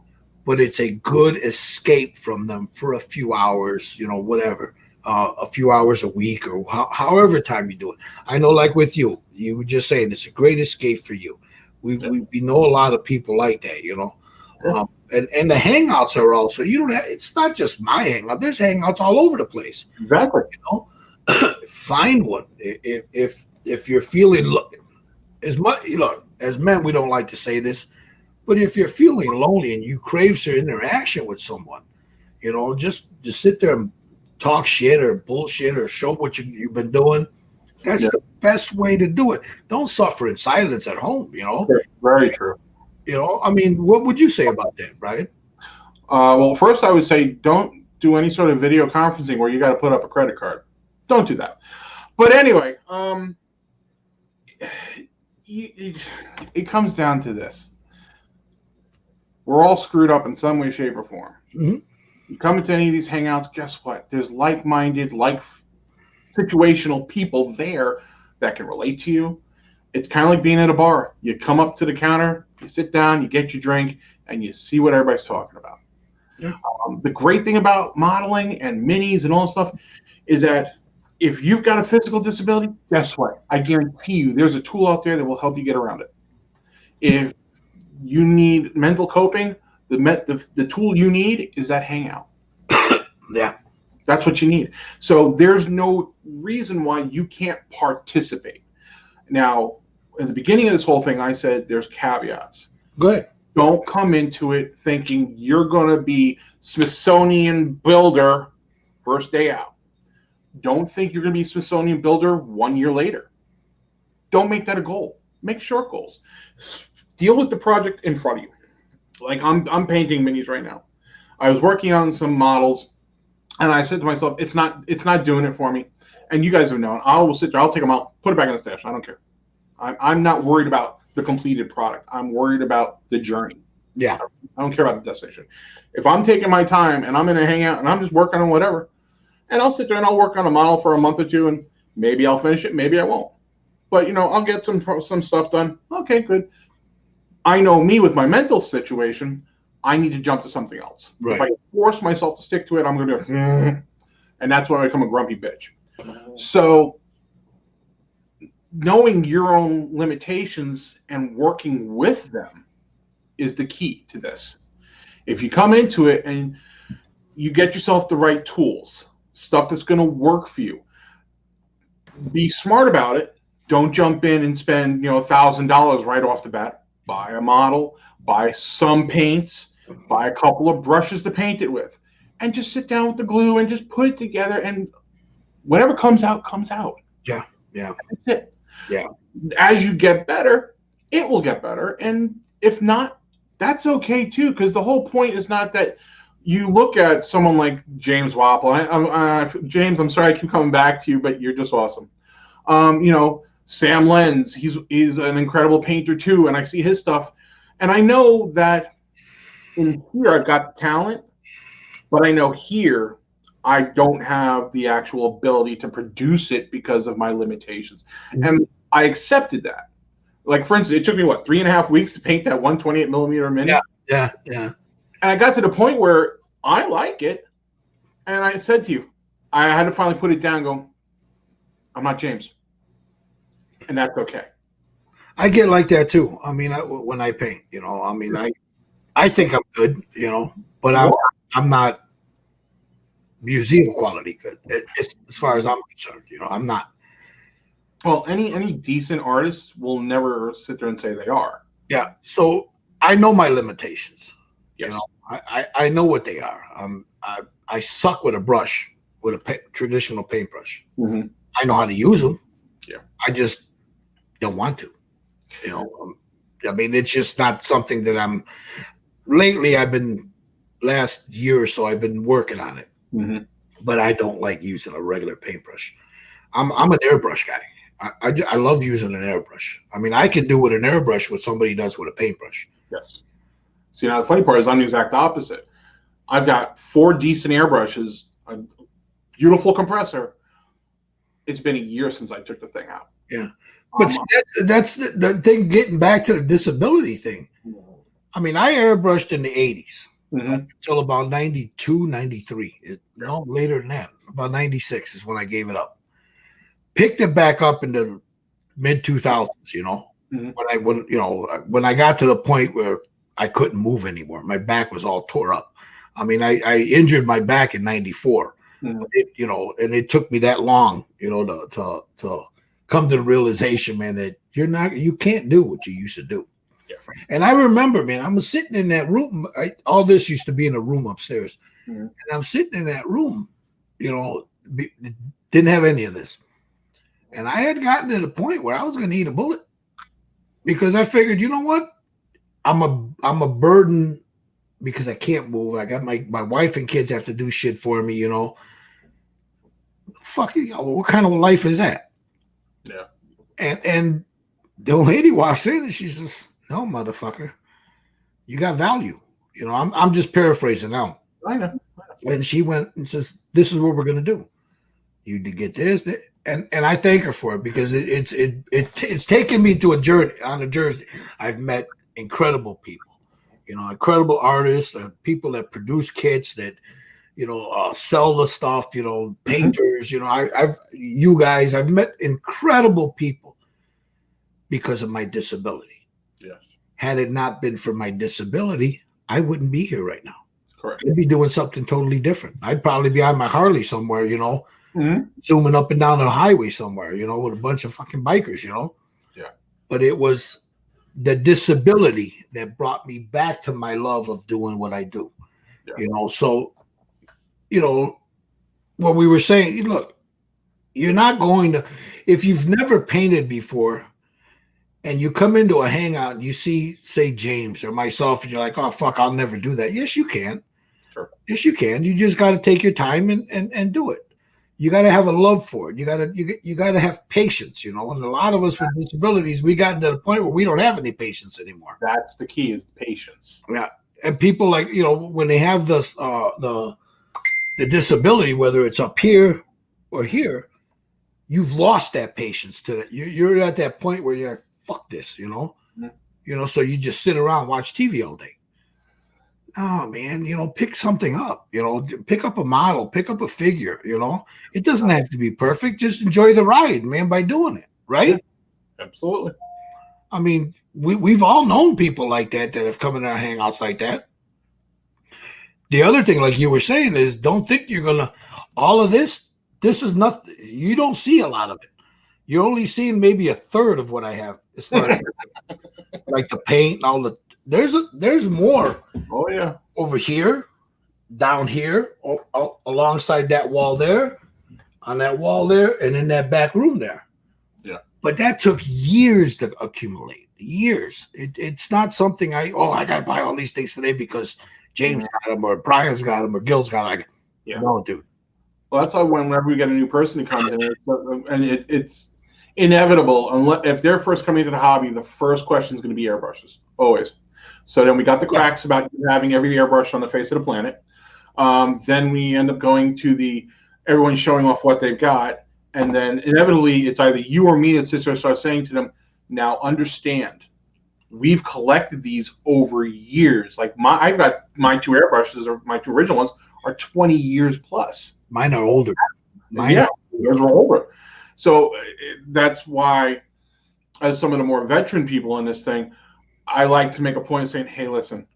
But it's a good escape from them for a few hours, you know, whatever, a few hours a week or however time you do it. I know, like with you, you were just saying it's a great escape for you. We know a lot of people like that, you know. And the hangouts are also, you don't have, it's not just my hangout. There's hangouts all over the place. Exactly. You know, find one. If you're feeling as much, look, as men, we don't like to say this, but if you're feeling lonely and you crave some interaction with someone, just sit there and talk shit or bullshit or show what you've been doing. That's the best way to do it. Don't suffer in silence at home, Very true. I mean, what would you say about that, Brian? Well, first I would say don't do any sort of video conferencing where you got to put up a credit card. Don't do that. But anyway, it comes down to this. We're all screwed up in some way, shape, or form. Mm-hmm. You come into any of these hangouts, guess what? There's like-minded, situational people there that can relate to you. It's kind of like being at a bar. You come up to the counter, you sit down, you get your drink, and you see what everybody's talking about. Yeah. The great thing about modeling and minis and all this stuff is that if you've got a physical disability, guess what? I guarantee you there's a tool out there that will help you get around it. If you need mental coping, the tool you need is that hangout. Yeah. That's what you need. So there's no reason why you can't participate. Now, in the beginning of this whole thing, I said there's caveats. Good. Don't come into it thinking you're going to be Smithsonian builder first day out. Don't think you're going to be Smithsonian builder 1 year later. Don't make that a goal. Make short goals. Deal with the project in front of you. Like I'm painting minis right now. I was working on some models, and I said to myself, it's not doing it for me. And you guys have known. I will sit there. I'll take them out, put it back in the stash. I don't care. I'm not worried about the completed product. I'm worried about the journey. Yeah. I don't care about the destination. If I'm taking my time and I'm in a hangout and I'm just working on whatever, and I'll sit there and I'll work on a model for a month or two, and maybe I'll finish it, maybe I won't. But I'll get some stuff done. Okay, good. I know me with my mental situation, I need to jump to something else. Right. If I force myself to stick to it, I'm going to be like, and that's when I become a grumpy bitch. So knowing your own limitations and working with them is the key to this. If you come into it and you get yourself the right tools, stuff that's going to work for you, be smart about it. Don't jump in and spend $1,000 right off the bat. Buy a model, buy some paints, buy a couple of brushes to paint it with, and just sit down with the glue and just put it together, and whatever comes out, comes out. Yeah. That's it. Yeah. As you get better, it will get better. And if not, that's okay too, because the whole point is not that you look at someone like James Wapple. James, I'm sorry I keep coming back to you, but you're just awesome. Sam Lenz, he's an incredible painter too, and I see his stuff, and I know that in here I've got the talent, but I know here I don't have the actual ability to produce it because of my limitations. Mm-hmm. And I accepted that. Like, for instance, it took me 3.5 weeks to paint that 128 millimeter mini. Yeah. And I got to the point where I like it, and I said to you, I had to finally put it down and go, I'm not James. And that's okay. I get like that too. I mean, when I paint, I think I'm good, but I'm not museum quality good. It's, as far as I'm concerned, I'm not. Well, any decent artist will never sit there and say they are. Yeah. So I know my limitations. Yes. I know what they are. I suck with a brush, with a traditional paintbrush. Mm-hmm. I know how to use them. Yeah. I just don't want to. I mean, it's just not something that lately last year or so, I've been working on it. Mm-hmm. But I don't like using a regular paintbrush. I'm an airbrush guy. I love using an airbrush. I mean, I could do with an airbrush what somebody does with a paintbrush. Yes. See, now the funny part is I'm the exact opposite. I've got 4 decent airbrushes, a beautiful compressor. It's been a year since I took the thing out. Yeah. But that's the thing, getting back to the disability thing. I mean, I airbrushed in the 80s until about 92, 93. No, later than that. About 96 is when I gave it up. Picked it back up in the mid 2000s, when I got to the point where I couldn't move anymore. My back was all tore up. I mean, I injured my back in 94. And it took me that long, to come to the realization, man, that you can't do what you used to do. Yeah. And I remember, man, I was sitting in that room. All this used to be in a room upstairs. And I'm sitting in that room, didn't have any of this. And I had gotten to the point where I was going to eat a bullet because I figured, you know what? I'm a burden because I can't move. I got my wife and kids have to do shit for me, Fuck, what kind of life is that? Yeah. And the old lady walks in and she says, "No, motherfucker, you got value." I'm just paraphrasing now. I know. And she went and says, "This is what we're going to do. You get this." And I thank her for it because it's taken me to a journey. I've met incredible people, incredible artists, people that produce kits that, sell the stuff, painters, I've met incredible people because of my disability. Yes. Had it not been for my disability, I wouldn't be here right now. Correct. I'd be doing something totally different. I'd probably be on my Harley somewhere, zooming up and down the highway somewhere, with a bunch of fucking bikers, Yeah. But it was the disability that brought me back to my love of doing what I do. Yeah. So, what we were saying, look, you're not going to, if you've never painted before and you come into a hangout and you see, say, James or myself, and you're like, oh, fuck, I'll never do that. Yes, you can. Sure. Yes, you can. You just got to take your time and do it. You got to have a love for it. You got to have patience, And a lot of us with disabilities, we got to the point where we don't have any patience anymore. That's the key, is patience. Yeah. And people like, when they have this, the disability, whether it's up here or here, you've lost that patience to that. You're at that point where you're like, fuck this, so you just sit around, watch TV all day. Oh man, pick something up, pick up a model, pick up a figure, it doesn't have to be perfect. Just enjoy the ride, man, by doing it. Right. Yeah, absolutely. I mean, we've all known people like that have come in our hangouts like that. The other thing, like you were saying, is don't think you're going to, all of this is nothing. You don't see a lot of it. You're only seeing maybe a third of what I have. As far as like the paint and all the, there's more. Oh yeah. Over here, down here, alongside that wall there, on that wall there, and in that back room there. Yeah. But that took years to accumulate. Years. It's not something I got to buy all these things today because James got them or Brian's got them or Gil's got them. Yeah. No, dude. Well, that's why whenever we get a new person who comes in, and it's inevitable, unless if they're first coming into the hobby, the first question is going to be airbrushes, always. So then we got the cracks about having every airbrush on the face of the planet. Then we end up going to everyone showing off what they've got, and then inevitably it's either you or me that sits there and starts saying to them, "Now understand, we've collected these over years. Like I've got my two airbrushes, or my two original ones, are 20 years plus. Mine are older. Yours are older. So that's why, as some of the more veteran people in this thing, I like to make a point of saying, hey, listen,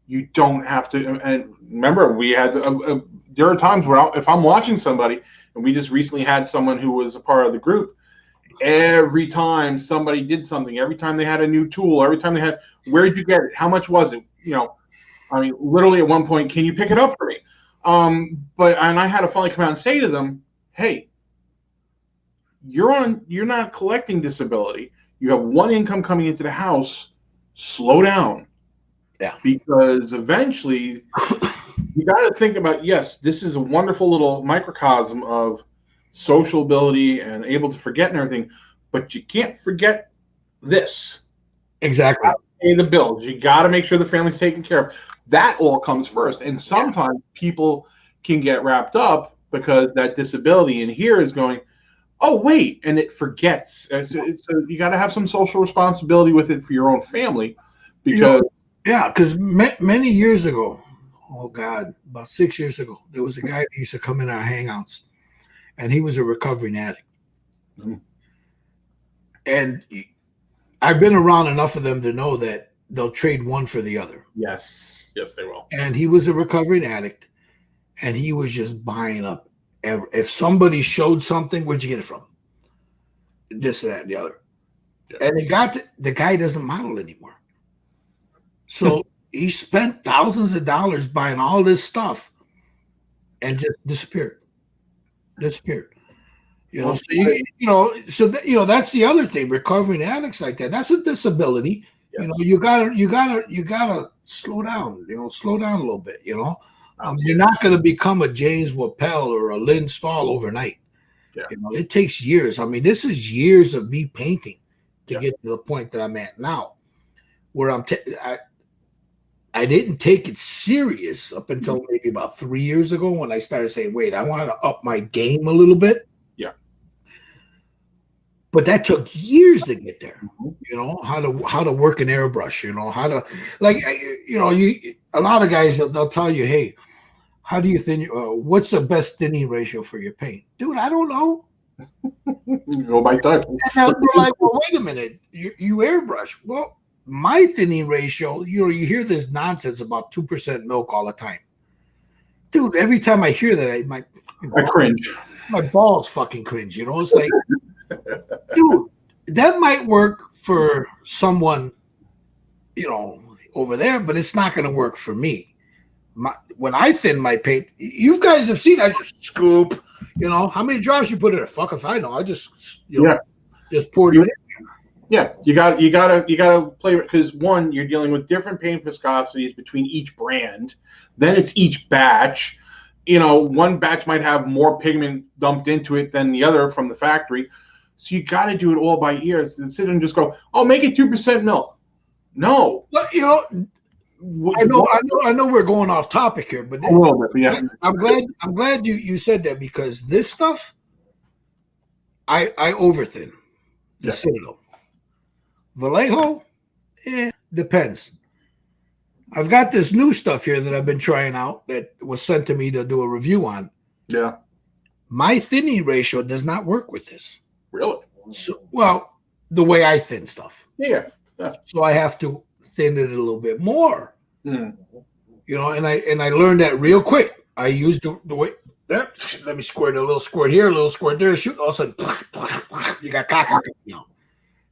you don't have to. And remember, we had there are times where if I'm watching somebody, and we just recently had someone who was a part of the group, every time somebody did something, every time they had a new tool, every time they had, where'd you get it? How much was it? I mean, literally at one point, can you pick it up for me? And I had to finally come out and say to them, hey, you're not collecting disability. You have one income coming into the house. Slow down. Yeah. Because eventually you got to think about, yes, this is a wonderful little microcosm of social ability and able to forget and everything, but you can't forget this. Exactly. Pay the bills. You got to make sure the family's taken care of. That all comes first. And sometimes people can get wrapped up because that disability in here is going, oh, wait, and it forgets. You got to have some social responsibility with it for your own family. Because because many years ago, oh God, about 6 years ago, there was a guy that used to come in our hangouts, and he was a recovering addict. Mm-hmm. And I've been around enough of them to know that they'll trade one for the other. Yes, they will. And he was a recovering addict, and he was just buying up. If somebody showed something, where'd you get it from? This, that, and the other. Yeah. And the guy doesn't model anymore. So he spent thousands of dollars buying all this stuff, and just disappeared. You know, Well, so that's the other thing. Recovering addicts like that, that's a disability. yes. You know, you gotta slow down. You know, slow down a little bit. You know, you're not gonna become a James Wappel or a Lynn Stahl overnight. Yeah. You know, it takes years. I mean, this is years of me painting to get to the point that I'm at now, where I didn't take it serious up until maybe about 3 years ago when I started saying, wait, I want to up my game a little bit. Yeah. But that took years to get there. You know, how to work an airbrush, you know, how to, like, you know, a lot of guys, they'll tell you, hey, how do you thin, what's the best thinning ratio for your paint? Dude, I don't know. Go by touch. And they're like, well, wait a minute, you airbrush. Well, my thinning ratio, you know, you hear this nonsense about 2% milk all the time. Dude, every time I hear that, I cringe. My balls fucking cringe, you know? It's like, dude, that might work for someone, you know, over there, but it's not going to work for me. When I thin my paint, you guys have seen, I just scoop, you know, how many drops you put in it? Fuck if I know. I just, just poured it in. Yeah, you gotta play it, because one, you're dealing with different paint viscosities between each brand. Then it's each batch. You know, one batch might have more pigment dumped into it than the other from the factory. So you got to do it all by ear. And sit and just go, oh, make it 2% milk. No. But, you know, I know we're going off topic here, but a little bit, yeah. I'm glad you said that, because this stuff I overthin the Citadel. Vallejo, depends. I've got this new stuff here that I've been trying out that was sent to me to do a review on. Yeah. My thinning ratio does not work with this. Really? So, well, the way I thin stuff. Yeah. So I have to thin it a little bit more. Mm. You know, and I learned that real quick. I used the way that. Let me squirt a little squirt here, a little squirt there. Shoot, all of a sudden, you got cock. You know,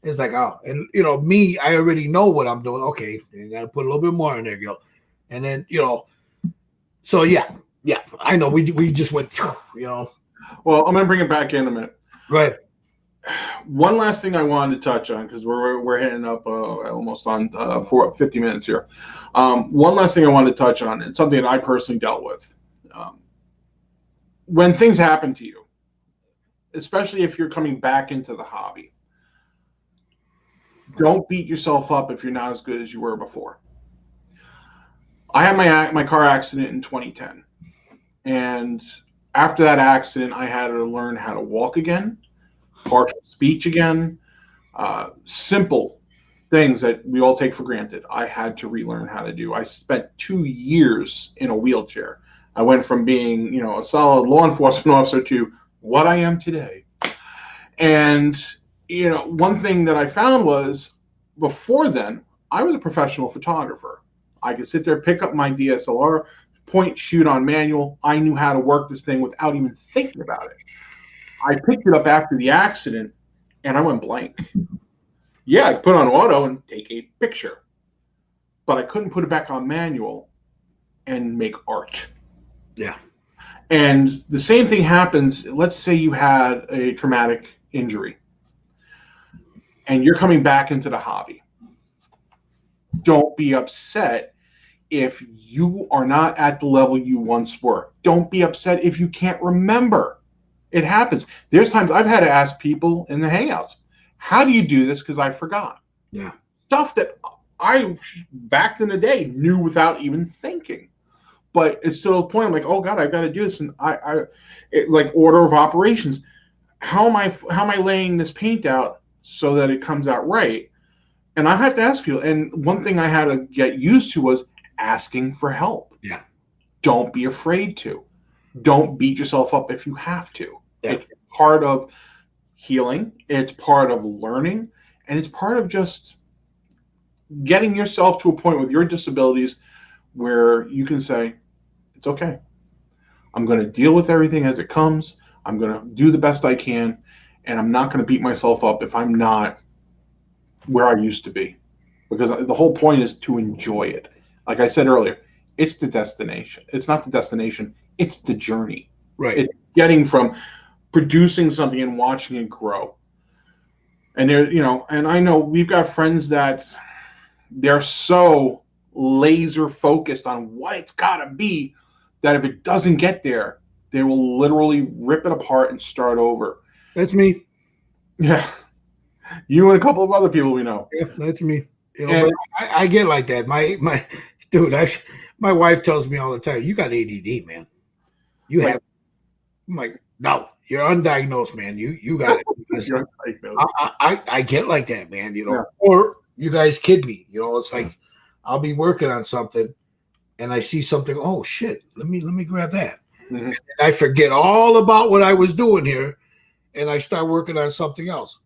it's like, oh, and you know, me, I already know what I'm doing. Okay, you got to put a little bit more in there, girl. And then, you know, so yeah, I know we just went through, you know. Well, I'm gonna bring it back in a minute. Right. One last thing I wanted to touch on, because we're hitting up almost on 50 minutes here. One last thing I wanted to touch on, and something that I personally dealt with. When things happen to you, especially if you're coming back into the hobby, don't beat yourself up if you're not as good as you were before. I had my car accident in 2010, and after that accident, I had to learn how to walk again, partial speech again, simple things that we all take for granted. I had to relearn how to do. I spent 2 years in a wheelchair. I went from being, you know, a solid law enforcement officer to what I am today. And, you know, one thing that I found was, before then, I was a professional photographer. I could sit there, pick up my DSLR, point, shoot on manual. I knew how to work this thing without even thinking about it. I picked it up after the accident, and I went blank. Yeah, I put on auto and take a picture, but I couldn't put it back on manual and make art. Yeah. And the same thing happens. Let's say you had a traumatic injury and you're coming back into the hobby. Don't be upset if you are not at the level you once were. Don't be upset if you can't remember. It happens. There's times I've had to ask people in the hangouts, how do you do this? Because I forgot. Yeah. Stuff that I, back in the day, knew without even thinking. But it's to the point I'm like, oh God, I've got to do this. And like order of operations. How am I laying this paint out so that it comes out right? And I have to ask people. And one thing I had to get used to was asking for help. Yeah. Don't be afraid to. Don't beat yourself up if you have to. Yeah. It's part of healing. It's part of learning. And it's part of just getting yourself to a point with your disabilities where you can say, it's okay. I'm going to deal with everything as it comes. I'm going to do the best I can. And I'm not going to beat myself up if I'm not where I used to be. Because the whole point is to enjoy it. Like I said earlier, it's the destination. It's not the destination. It's the journey. Right. It's getting from producing something and watching it grow. And there, and I know we've got friends that they're so laser focused on what it's got to be that if it doesn't get there, they will literally rip it apart and start over. That's me. Yeah. You and a couple of other people we know. Yeah, that's me. But I get like that. My dude, my wife tells me all the time, you got ADD, man. You have. I'm like, no, you're undiagnosed, man. You got it. I get like that, man. Yeah. Or you guys kid me. It's like I'll be working on something, and I see something. Oh shit! Let me grab that. Mm-hmm. And I forget all about what I was doing here, and I start working on something else.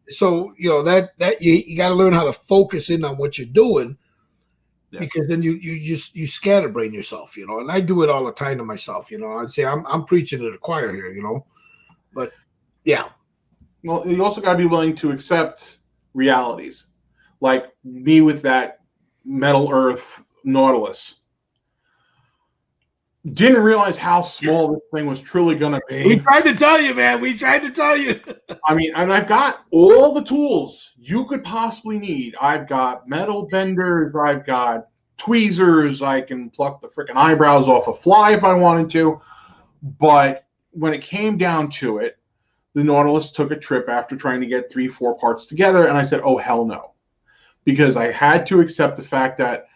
So that you got to learn how to focus in on what you're doing, because then you scatterbrain yourself, and I do it all the time to myself. I'd say I'm preaching to the choir here, but yeah. Well, you also got to be willing to accept realities, like me with that Metal Earth Nautilus. Didn't realize how small this thing was truly going to be. We tried to tell you, man. We tried to tell you. I mean, and I've got all the tools you could possibly need. I've got metal benders. I've got tweezers. I can pluck the freaking eyebrows off a fly if I wanted to. But when it came down to it, the Nautilus took a trip after trying to get 3-4 parts together. And I said, oh, hell no. Because I had to accept the fact that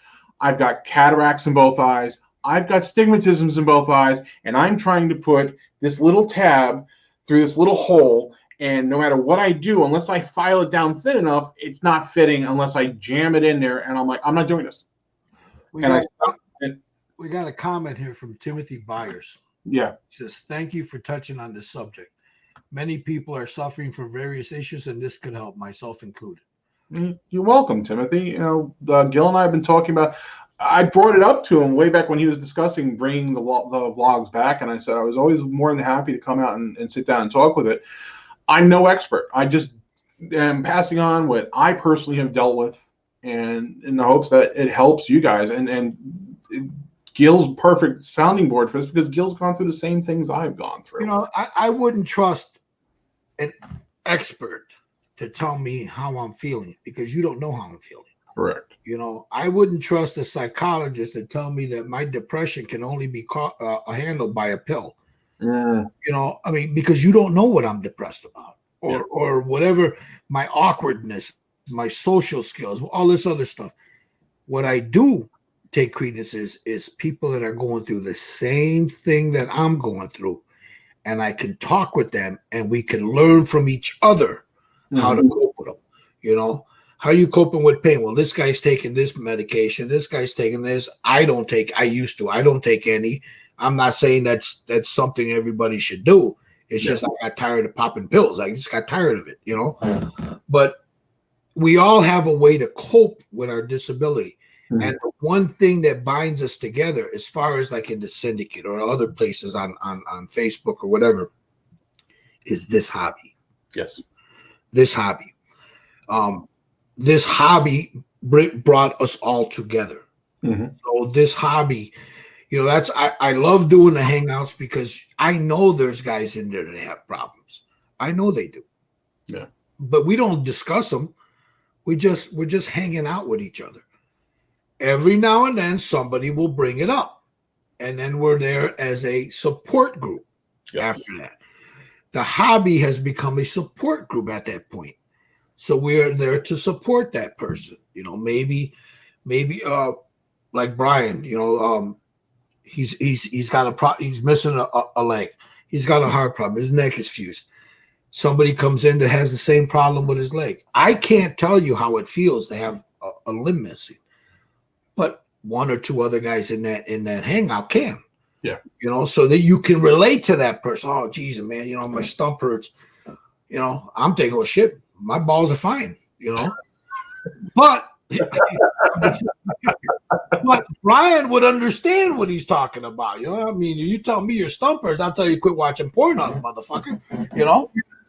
I've got cataracts in both eyes. I've got stigmatisms in both eyes, and I'm trying to put this little tab through this little hole, and no matter what I do, unless I file it down thin enough, it's not fitting unless I jam it in there, and I'm like, I'm not doing this. We got a comment here from Timothy Byers. Yeah. He says, thank you for touching on this subject. Many people are suffering from various issues, and this could help, myself included. You're welcome, Timothy. Gil and I have been talking about. I brought it up to him way back when he was discussing bringing the vlogs back, and I said I was always more than happy to come out and sit down and talk with it. I'm no expert. I just am passing on what I personally have dealt with, and in the hopes that it helps you guys. And Gil's perfect sounding board for this, because Gil's gone through the same things I've gone through. I wouldn't trust an expert to tell me how I'm feeling, because you don't know how I'm feeling. Correct. I wouldn't trust a psychologist to tell me that my depression can only be handled by a pill. Because you don't know what I'm depressed about, or whatever, my awkwardness, my social skills, all this other stuff. What I do take credence is people that are going through the same thing that I'm going through, and I can talk with them, and we can learn from each other how to cope with them. How are you coping with pain? Well, this guy's taking this medication. This guy's taking this. I used to. I don't take any. I'm not saying that's something everybody should do. It's just I got tired of popping pills. I just got tired of it, But we all have a way to cope with our disability. Mm-hmm. And the one thing that binds us together, as far as like in the syndicate or other places on Facebook or whatever, is this hobby. Yes. This hobby. This hobby brought us all together. Mm-hmm. So this hobby, I love doing the hangouts, because I know there's guys in there that have problems. I know they do. Yeah. But we don't discuss them. We're just hanging out with each other. Every now and then somebody will bring it up, and then we're there as a support group. Yes. After that. The hobby has become a support group at that point. So we're there to support that person, maybe like Brian, he's got a problem. He's missing a leg. He's got a heart problem. His neck is fused. Somebody comes in that has the same problem with his leg. I can't tell you how it feels to have a limb missing, but one or two other guys in that hangout can. Yeah. So that you can relate to that person. Oh, geez, man, my stump hurts. I'm thinking, well, shit, my balls are fine, but Brian would understand what he's talking about. You tell me your stumpers, I'll tell you quit watching porn, motherfucker.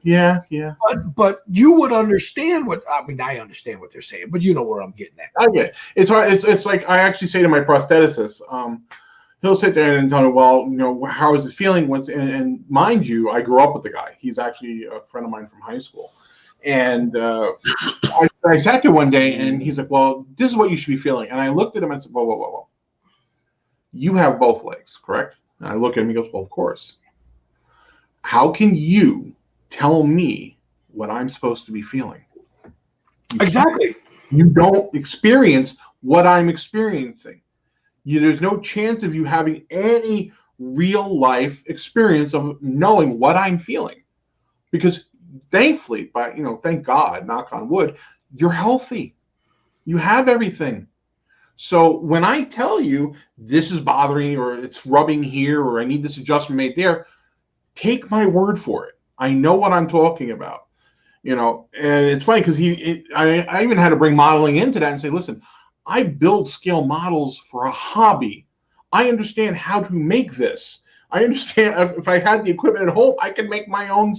Yeah. But you would understand I understand what they're saying, but you know where I'm getting at. I get it. It's hard. It's like I actually say to my prosthetists, he'll sit there and tell me, well, how is it feeling? And mind you, I grew up with the guy. He's actually a friend of mine from high school. And I sat there one day and he's like, well, this is what you should be feeling. And I looked at him and said, whoa, whoa, whoa, whoa. You have both legs, correct? And I look at him and he goes, well, of course. How can you tell me what I'm supposed to be feeling? Exactly. You don't experience what I'm experiencing. There's no chance of you having any real life experience of knowing what I'm feeling. Because thankfully, thank God, knock on wood, you're healthy. You have everything. So when I tell you this is bothering or it's rubbing here or I need this adjustment made there, take my word for it. I know what I'm talking about. And it's funny because I even had to bring modeling into that and say, listen, I build scale models for a hobby. I understand how to make this. I understand if I had the equipment at home, I can make my own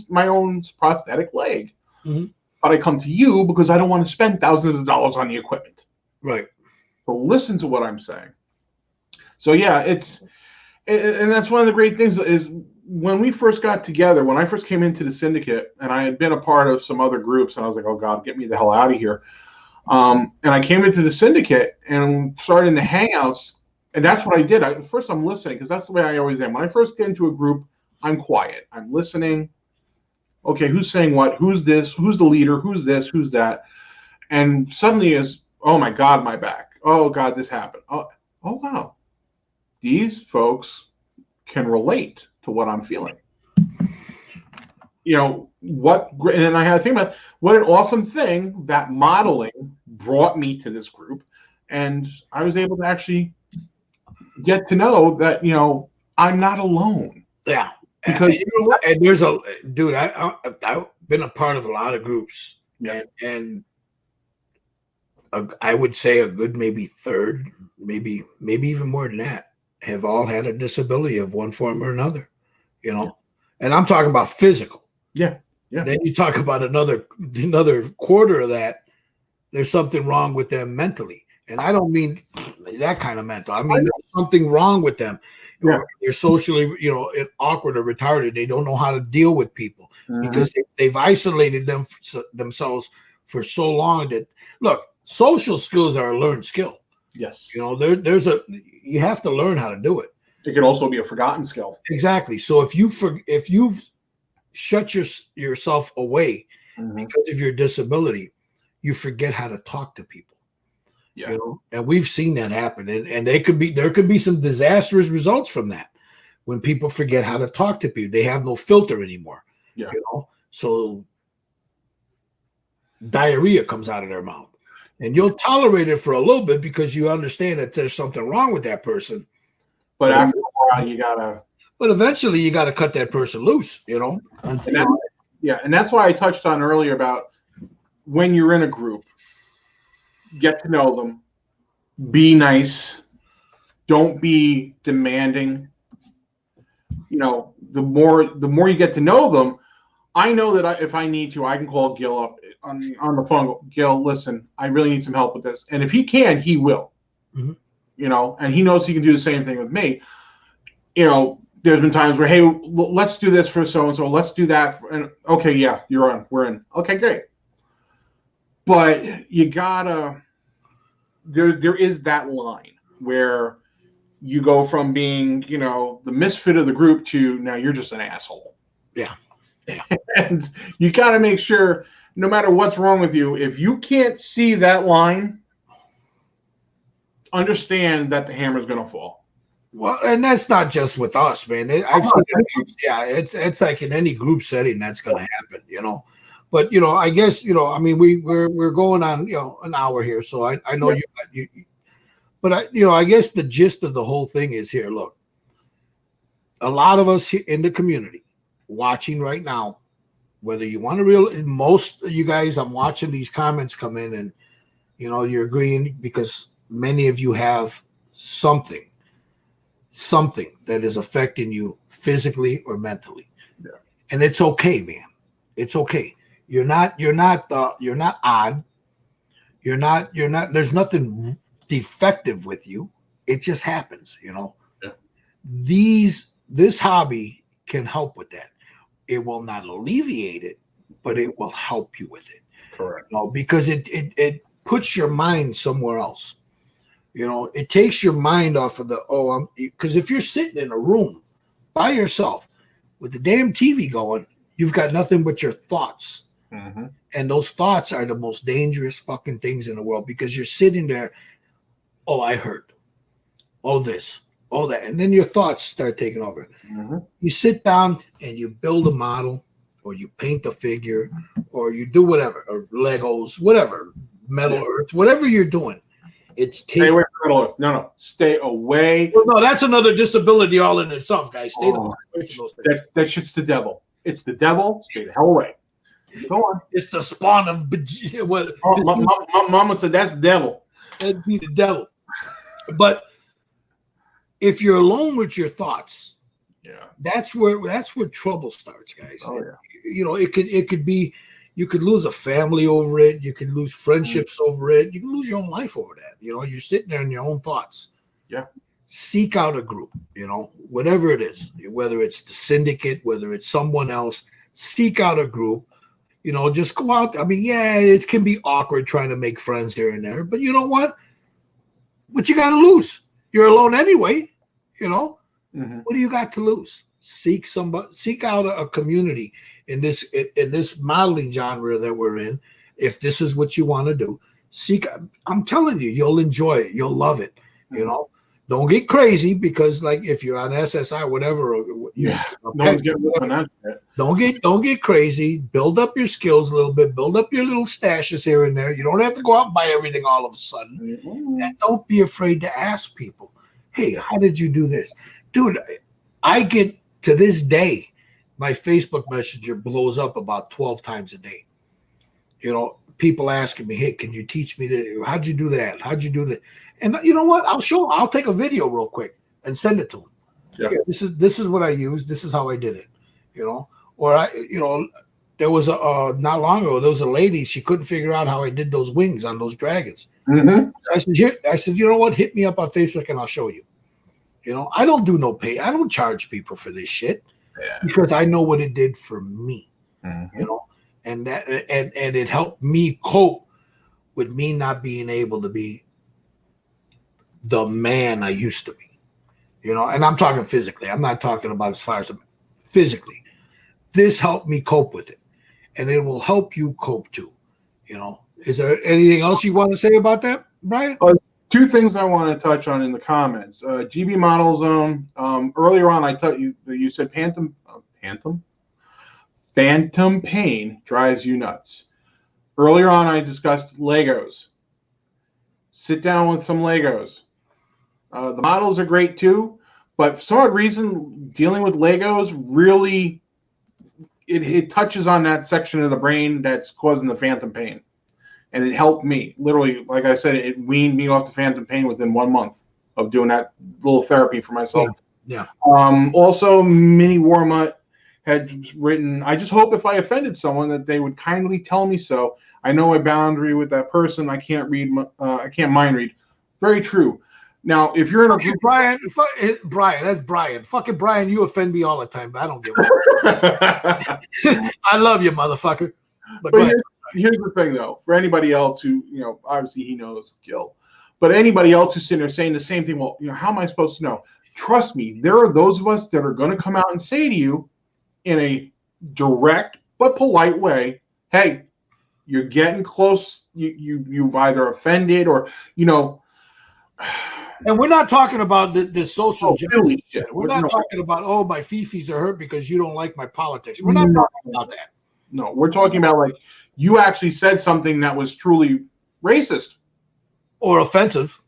prosthetic leg. Mm-hmm. But I come to you because I don't want to spend thousands of dollars on the equipment. Right. So listen to what I'm saying. So yeah, and that's one of the great things is when we first got together, when I first came into the syndicate, and I had been a part of some other groups, and I was like, oh God, get me the hell out of here. And I came into the syndicate and started in the hangouts, and that's what I did. First, I'm listening because that's the way I always am. When I first get into a group, I'm quiet. I'm listening. Okay, who's saying what? Who's this? Who's the leader? Who's this? Who's that? And suddenly is, oh my God, my back. Oh God, this happened. Oh wow. These folks can relate to what I'm feeling. And I had to think about what an awesome thing that modeling brought me to this group. And I was able to actually get to know that, I'm not alone. Yeah. Because and there's I've been a part of a lot of groups, and I would say a good maybe third, maybe even more than that, have all had a disability of one form or another, and I'm talking about physical. Yeah. Then you talk about another quarter of that, there's something wrong with them mentally. And I don't mean that kind of mental. I mean, there's something wrong with them. They're socially, awkward or retarded. They don't know how to deal with people because they've isolated themselves for so long that, look, social skills are a learned skill. Yes. You have to learn how to do it. It can also be a forgotten skill. Exactly. So if you've shut yourself away because of your disability, you forget how to talk to people. Yeah. And we've seen that happen, and there could be some disastrous results from that when people forget how to talk to people. They have no filter anymore. Yeah. So diarrhea comes out of their mouth, and you'll tolerate it for a little bit because you understand that there's something wrong with that person. But after a while, you gotta. But eventually, you got to cut that person loose. And that's why I touched on earlier about when you're in a group. Get to know them, be nice, don't be demanding. The more you get to know them, I know that if I need to, I can call Gil up on the phone. Go, Gil, listen, I really need some help with this. And if he can, he will. And he knows he can do the same thing with me. There's been times where, hey, let's do this for so-and-so. Let's do that. And okay, yeah, you're on. We're in. Okay, great. But you gotta, there is that line where you go from being, the misfit of the group to now you're just an asshole. Yeah. And you gotta make sure, no matter what's wrong with you, if you can't see that line, understand that the hammer's gonna fall. Well, and that's not just with us, man. It's like in any group setting that's gonna happen, But I guess I mean we're going on an hour here, so I know you. But I guess the gist of the whole thing is here. Look, a lot of us in the community watching right now, whether you want to most of you guys, I'm watching these comments come in, and you're agreeing because many of you have something that is affecting you physically or mentally, and it's okay, man. It's okay. You're not odd. You're not, there's nothing defective with you. It just happens, Yeah. this hobby can help with that. It will not alleviate it, but it will help you with it. Correct. You know, because it puts your mind somewhere else. You know, it takes your mind off of because if you're sitting in a room by yourself with the damn TV going, you've got nothing but your thoughts. Mm-hmm. And those thoughts are the most dangerous fucking things in the world, because you're sitting there, oh, I heard, oh, this, oh, that. And then your thoughts start taking over. Mm-hmm. You sit down and you build a model, or you paint a figure, or you do whatever, or Legos, whatever, Metal Earth, whatever you're doing. Stay away from Metal Earth. No, stay away. Well, no, that's another disability all in itself, guys. Stay away from those things. That shit's the devil. It's the devil. Stay the hell away. Go on. It's the spawn of what? My mama said that's the devil. That'd be the devil. But if you're alone with your thoughts, that's where trouble starts, guys. Oh, you know, it could be, you could lose a family over it. You could lose friendships over it. You can lose your own life over that. You know, you're sitting there in your own thoughts. Yeah. Seek out a group, you know, whatever it is, whether it's the syndicate, whether it's someone else, seek out a group, you know, just go out. I mean, yeah, it can be awkward trying to make friends here and there, but you know what? What you got to lose? You're alone anyway, you know. Mm-hmm. What do you got to lose? Seek out a community in this modeling genre that we're in. If this is what you want to do, I'm telling you, you'll enjoy it. You'll love it. Mm-hmm. You know, don't get crazy, because like if you're on SSI, whatever, don't get crazy. Build up your skills a little bit. Build up your little stashes here and there. You don't have to go out and buy everything all of a sudden. Mm-hmm. And don't be afraid to ask people, hey, how did you do this? Dude, I get, to this day, my Facebook Messenger blows up about 12 times a day. You know, people asking me, hey, can you teach me that? How'd you do that? How'd you do that? And you know what? I'll take a video real quick and send it to them. Yeah. Okay, this is what I used. This is how I did it. You know, or there was not long ago, there was a lady, she couldn't figure out how I did those wings on those dragons. Mm-hmm. I said, you know what? Hit me up on Facebook and I'll show you. You know, I don't do no pay. I don't charge people for this shit because I know what it did for me. Mm-hmm. You know, and it helped me cope with me not being able to be the man I used to be. You know, and I'm talking physically. I'm not talking about as far as physically. This helped me cope with it, and it will help you cope too. You know, is there anything else you want to say about that, Brian? Two things I want to touch on in the comments. GB Model Zone. Earlier on, I thought you said phantom pain drives you nuts. Earlier on, I discussed Legos. Sit down with some Legos. The models are great too, but for some odd reason, dealing with Legos really it touches on that section of the brain that's causing the phantom pain. And it helped me. Literally, like I said, it weaned me off the phantom pain within 1 month of doing that little therapy for myself. Yeah. Also, Mini Warmutt had written, I just hope if I offended someone that they would kindly tell me so. I know my boundary with that person. I can't mind read. Very true. Now, if you're in a group, Brian, that's Brian. Fucking Brian, you offend me all the time, but I don't give a I love you, motherfucker. But here's the thing, though. For anybody else who, you know, obviously he knows Gil, but anybody else who's sitting there saying the same thing, well, you know, how am I supposed to know? Trust me, there are those of us that are going to come out and say to you in a direct but polite way, hey, you're getting close. You've either offended or, you know. And we're not talking about the social justice. Shit. We're not talking about, oh, my fifis are hurt because you don't like my politics. We're not talking about that. No, we're talking about like you actually said something that was truly racist or offensive.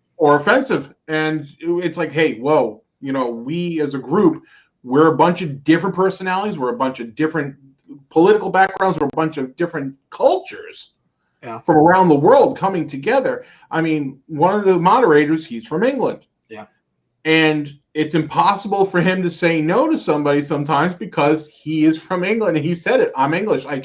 And it's like, hey, whoa, you know, we as a group, we're a bunch of different personalities. We're a bunch of different political backgrounds. We're a bunch of different cultures from around the world coming together. I mean, one of the moderators, he's from England. Yeah. And it's impossible for him to say no to somebody sometimes because he is from England and he said it. I'm English. I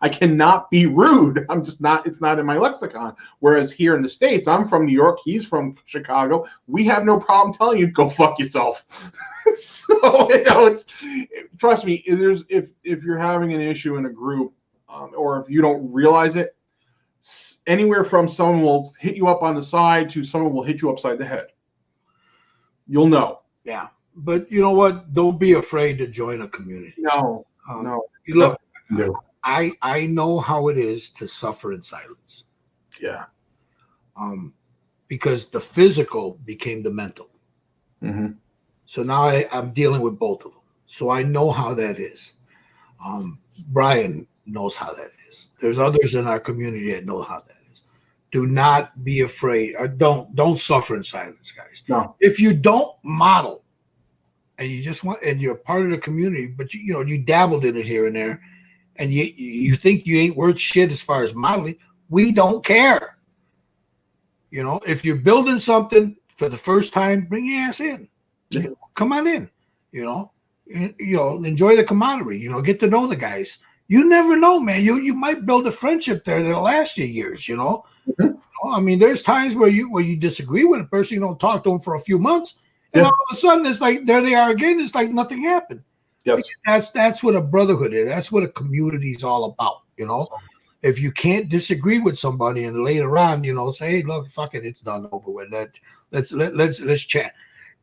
cannot be rude. I'm just not, it's not in my lexicon. Whereas here in the States, I'm from New York, he's from Chicago. We have no problem telling you, go fuck yourself. So, trust me, if you're having an issue in a group, or if you don't realize it, anywhere from someone will hit you up on the side to someone will hit you upside the head. You'll know. Yeah. But you know what? Don't be afraid to join a community. No. Look, I know how it is to suffer in silence. Yeah. Because the physical became the mental. Mm-hmm. So now I'm dealing with both of them. So I know how that is. Brian knows how that is. There's others in our community that know how that is. Do not be afraid. Or don't suffer in silence, guys. No. If you don't model and you just want, and you're part of the community, but you dabbled in it here and there, and you think you ain't worth shit as far as modeling, we don't care. If you're building something for the first time, bring your ass in. Yeah. Come on in. Enjoy the camaraderie. Get to know the guys. You never know, man. You might build a friendship there that'll last you years. Mm-hmm. I mean, there's times where you disagree with a person, you don't talk to them for a few months, and all of a sudden it's like there they are again. It's like nothing happened. Yes, that's what a brotherhood is. That's what a community is all about. If you can't disagree with somebody and later on, say, hey, look, fuck it, it's done, over with. Let's chat.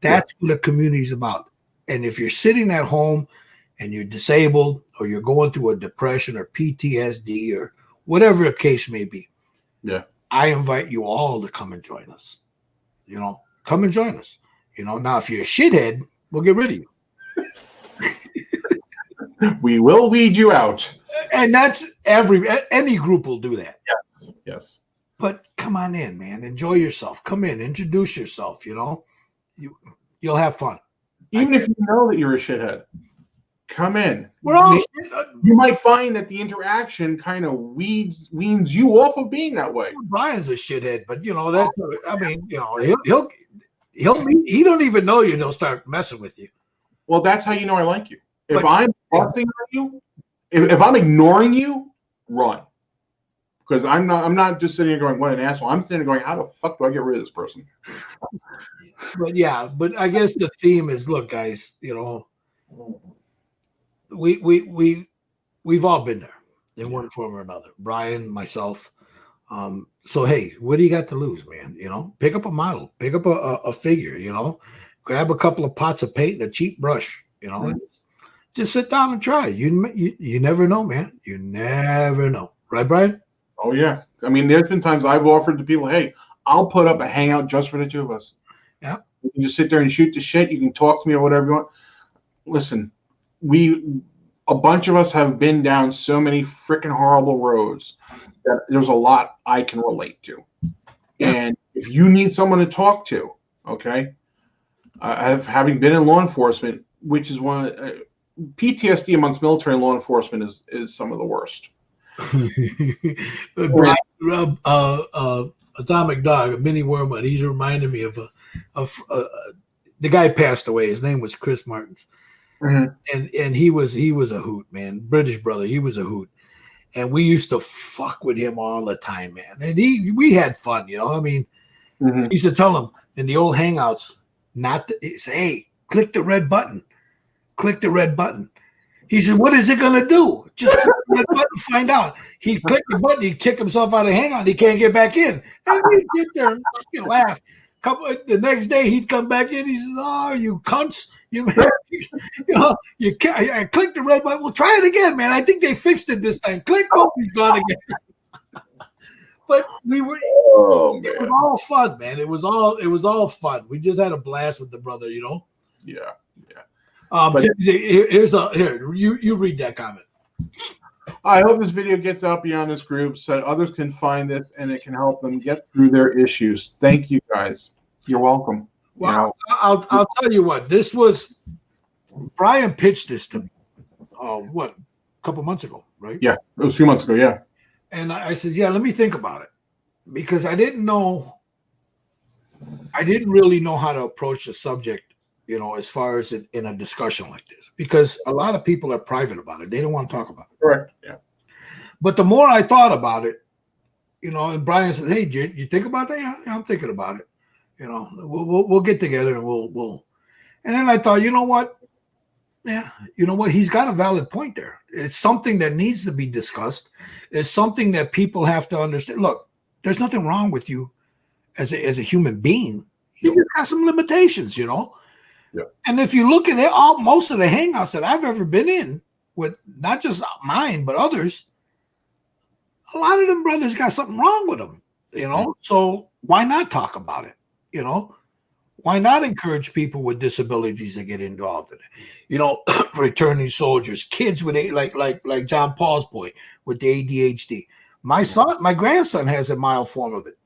That's what a community is about. And if you're sitting at home and you're disabled or you're going through a depression or PTSD or whatever the case may be, I invite you all to come and join us. Come and join us. Now if you're a shithead, we'll get rid of you. We will weed you out. And that's any group will do that. Yes. But come on in, man. Enjoy yourself. Come in, introduce yourself. You'll have fun. Even if you know that you're a shithead, come in. You might find that the interaction kind of weans you off of being that way. Brian's a shithead, but that's. I mean, he don't even know you. He'll start messing with you. Well, that's how you know I like you. If I'm busting on you, if I'm ignoring you, run. Because I'm not just sitting here going, what an asshole. I'm sitting there going, how the fuck do I get rid of this person? But I guess the theme is, look, guys, we've all been there in one form or another. Brian, myself. So hey, what do you got to lose, man? Pick up a model, pick up a figure, grab a couple of pots of paint and a cheap brush, just sit down and try. You never know, man. You never know. Right, Brian? Oh yeah. I mean, there's been times I've offered to people, hey, I'll put up a hangout just for the two of us. Yeah. You can just sit there and shoot the shit. You can talk to me or whatever you want. Listen, a bunch of us have been down so many freaking horrible roads that there's a lot I can relate to. Yeah. And if you need someone to talk to, okay, having been in law enforcement, which is PTSD amongst military and law enforcement is some of the worst. Atomic Dog, Minnie Wormwood. He's reminded me of the guy passed away. His name was Chris Martins, and he was a hoot, man. British brother. He was a hoot, and we used to fuck with him all the time, man. And we had fun, I mean, we used to tell him in the old hangouts say, hey, click the red button. Click the red button. He said, what is it going to do? Just click the red button, find out. He clicked the button, he'd kick himself out of the hangout, he can't get back in. And we'd sit there and fucking laugh. The next day, he'd come back in, he says, oh, you cunts. You can't. I clicked the red button. Well, try it again, man. I think they fixed it this time. Click, oh, he's gone again. But it was all fun, man. It was all fun. We just had a blast with the brother, Yeah. Here, you read that comment. I hope this video gets out beyond this group so that others can find this and it can help them get through their issues. Thank you, guys. You're welcome. Well, I'll tell you what. This was Brian pitched this to me. A couple months ago, right? Yeah, it was a few months ago. Yeah. And I said, yeah, let me think about it, because I didn't know I didn't really know how to approach the subject, as far as in a discussion like this, because a lot of people are private about it. They don't want to talk about it. Correct. Yeah. But the more I thought about it, and Brian said, "Hey, Jid, you think about that?" Yeah, I'm thinking about it. We'll get together and we'll. And then I thought, you know what? Yeah, he's got a valid point there. It's something that needs to be discussed. It's something that people have to understand. Look, there's nothing wrong with you as a human being. You just got some limitations, Yeah. And if you look at it, most of the hangouts that I've ever been in, with not just mine but others, a lot of them brothers got something wrong with them, So why not talk about it? Why not encourage people with disabilities to get involved in it? Returning soldiers, kids with like John Paul's boy with the ADHD. My grandson has a mild form of it,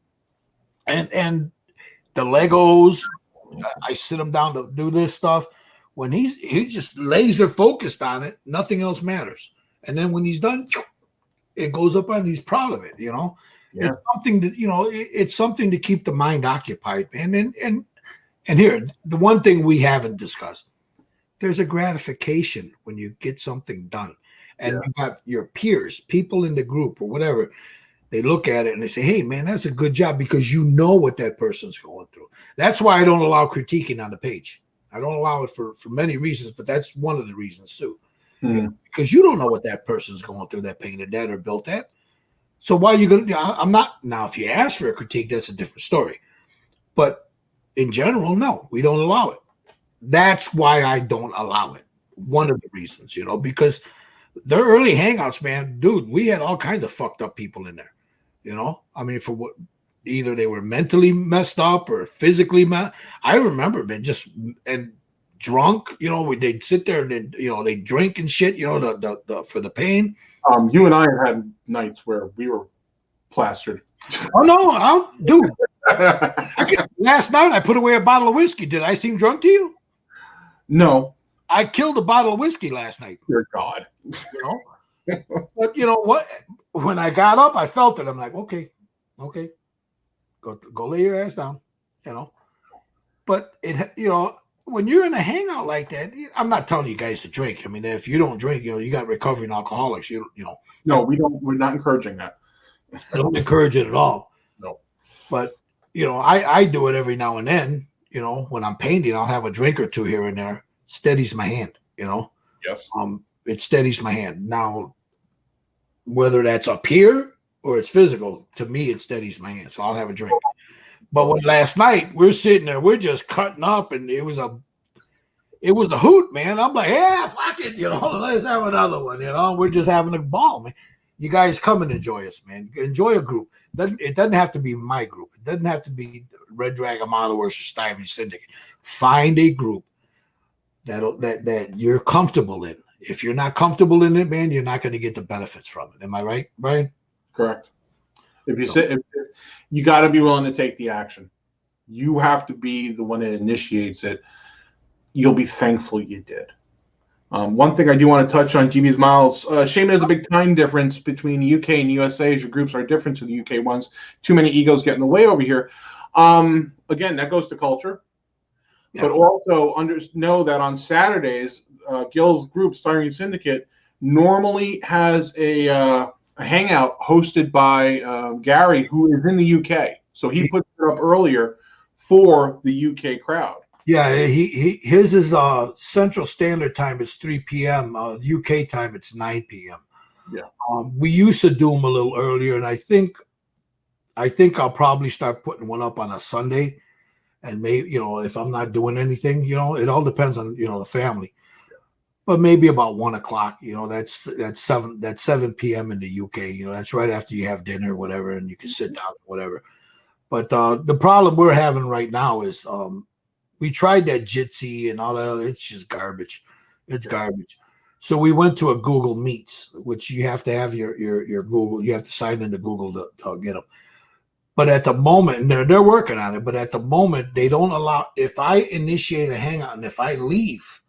and the Legos. I sit him down to do this stuff. When he just laser focused on it, nothing else matters. And then when he's done, it goes up and he's proud of it. Yeah. It's something that it's something to keep the mind occupied, man. And here, the one thing we haven't discussed, there's a gratification when you get something done. And you got your peers, people in the group or whatever, they look at it and they say, "Hey, man, that's a good job," because you know what that person's going through. That's why I don't allow critiquing on the page. I don't allow it for many reasons, but that's one of the reasons too. Because you don't know what that person's going through that painted that or built that. So why are you going to, I'm not, now if you ask for a critique, that's a different story. But in general, no, we don't allow it. That's why I don't allow it. One of the reasons, because the early hangouts, man, dude, we had all kinds of fucked up people in there. I mean, for what, either they were mentally messed up or physically I remember, man, just and drunk. They'd sit there and they drink and shit. The for the pain. You and I had nights where we were plastered. Oh no, dude. Last night I put away a bottle of whiskey. Did I seem drunk to you? No. I killed a bottle of whiskey last night. Dear God. But you know what? When I got up, I felt it. I'm like, okay, go lay your ass down, But it, when you're in a hangout like that, I'm not telling you guys to drink. I mean, if you don't drink, you got recovering alcoholics. No, we don't. We're not encouraging that. I don't encourage it at all. No. But I do it every now and then. When I'm painting, I'll have a drink or two here and there. Steadies my hand. Yes. It steadies my hand. Now, whether that's up here or it's physical, to me, it steadies my hand. So I'll have a drink. But when last night we're sitting there, we're just cutting up, and it was a hoot, man. I'm like, yeah, fuck it, let's have another one. We're just having a ball, man. You guys come and enjoy us, man. Enjoy a group. It doesn't have to be my group. It doesn't have to be Red Dragon Model Works or Stuyvesant Syndicate. Find a group that you're comfortable in. If you're not comfortable in it, man, you're not going to get the benefits from it. Am I right, Brian? Correct. If you got to be willing to take the action. You have to be the one that initiates it. You'll be thankful you did. One thing I do want to touch on, GB's Miles. Shame there's a big time difference between the UK and the USA, as your groups are different to the UK ones. Too many egos get in the way over here. Again, that goes to culture. Yeah. But also know that on Saturdays, Gil's group, Starring Syndicate, normally has a hangout hosted by Gary, who is in the UK. So he puts it up earlier for the UK crowd. Yeah, his is Central Standard Time. It's 3 p.m. UK time, it's 9 p.m. Yeah. We used to do them a little earlier, and I think I'll probably start putting one up on a Sunday. And maybe, if I'm not doing anything, it all depends on, the family. But maybe about 1 o'clock, that's 7 p.m. in the UK. That's right after you have dinner or whatever, and you can sit down, whatever. But the problem we're having right now is we tried that Jitsi and all that other, it's just garbage. It's garbage. So we went to a Google Meets, which you have to have your Google, you have to sign into Google to get them. But at the moment, and they're working on it, but at the moment, they don't allow, if I initiate a hangout and if I leave,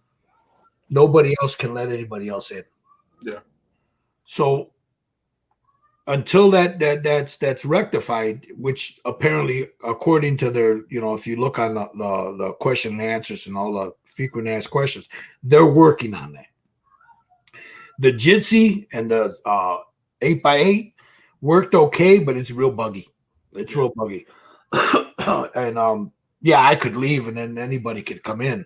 nobody else can let anybody else in. Yeah. So until that's rectified, which apparently, according to their, if you look on the question and answers and all the frequent asked questions, they're working on that. The Jitsi and the 8x8 worked okay, but it's real buggy. It's real buggy. And yeah, I could leave and then anybody could come in.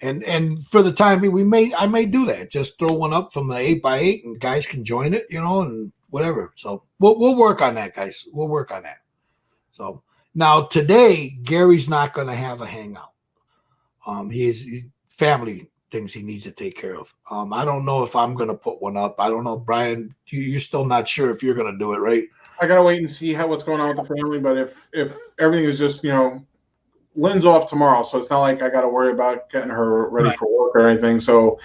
And for the time being, I may do that. Just throw one up from the 8x8 and guys can join it, and whatever. So we'll work on that, guys. We'll work on that. So now today, Gary's not going to have a hangout. He's family things he needs to take care of. I don't know if I'm going to put one up. I don't know, Brian. You're still not sure if you're going to do it, right? I gotta wait and see what's going on with the family. But if everything is just Lynn's off tomorrow, so it's not like I got to worry about getting her ready for work or anything. So,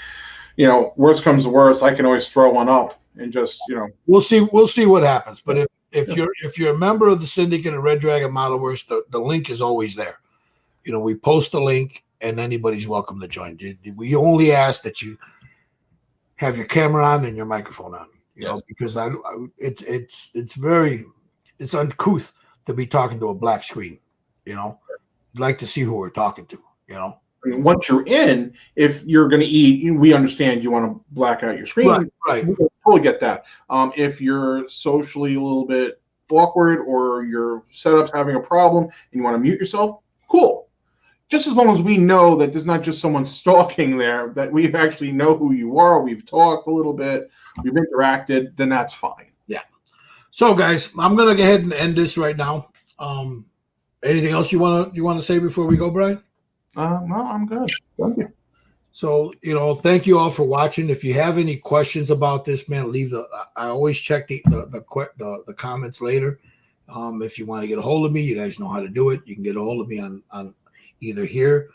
worst comes to worst, I can always throw one up and just, We'll see what happens. But if you're a member of the syndicate of Red Dragon Model Works, the link is always there. We post the link, and anybody's welcome to join. We only ask that you have your camera on and your microphone on. Because it's uncouth to be talking to a black screen. Like to see who we're talking to, I mean, once you're in, if you're going to eat, we understand you want to black out your screen. Right. We totally get that. If you're socially a little bit awkward or your setup's having a problem and you want to mute yourself, cool. Just as long as we know that there's not just someone stalking there, that we actually know who you are, we've talked a little bit, we've interacted, then that's fine. Yeah. So, guys, I'm going to go ahead and end this right now. Anything else you want to say before we go, Brian? No, I'm good. Thank you. So, thank you all for watching. If you have any questions about this, man, I always check the comments later. If you want to get a hold of me, you guys know how to do it. You can get a hold of me on either here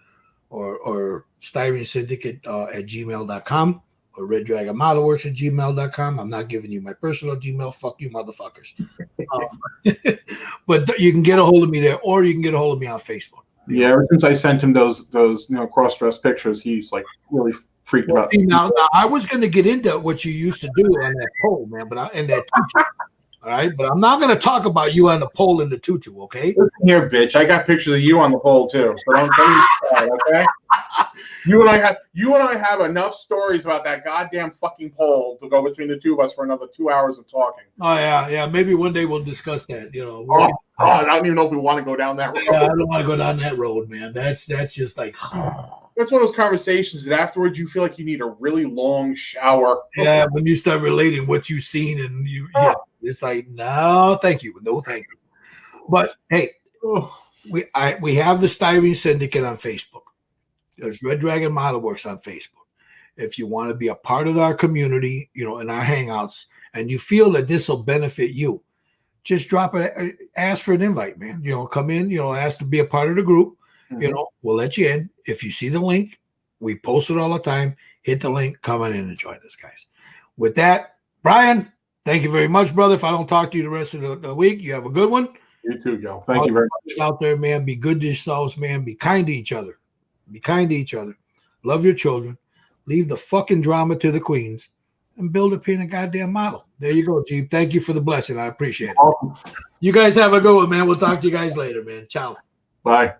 or Styrene Syndicate at gmail.com or Red Dragon Model Works at gmail.com. I'm not giving you my personal Gmail. Fuck you, motherfuckers. But you can get a hold of me there, or you can get a hold of me on Facebook. Yeah, ever since I sent him those cross-dressed pictures, he's like really freaked out. Now, I was going to get into what you used to do on that pole, man, but in that tutu. All right, but I'm not going to talk about you on the pole in the tutu, okay? Listen here, bitch. I got pictures of you on the pole too, so don't tell me that, okay? You and I have enough stories about that goddamn fucking pole to go between the two of us for another 2 hours of talking. Oh yeah. Maybe one day we'll discuss that. I don't even know if we want to go down that road. Yeah, I don't want to go down that road, man. That's just like. That's one of those conversations that afterwards you feel like you need a really long shower. Yeah, when you start relating what you've seen and it's like, no, thank you, no, thank you. But hey, we have the Styrene Syndicate on Facebook. There's Red Dragon Model Works on Facebook. If you want to be a part of our community, in our hangouts, and you feel that this will benefit you, just drop it. Ask for an invite, man. Come in. Ask to be a part of the group. Mm-hmm. We'll let you in. If you see the link, we post it all the time. Hit the link. Come on in and join us, guys. With that, Brian, thank you very much, brother. If I don't talk to you the rest of the week, you have a good one. You too, Gil. Thank you very much. Out there, man. Be good to yourselves, man. Be kind to each other. Be kind to each other. Love your children. Leave the fucking drama to the queens and build a painted goddamn model. There you go, Jeep. Thank you for the blessing. I appreciate it. Awesome. You guys have a good one, man. We'll talk to you guys later, man. Ciao. Bye.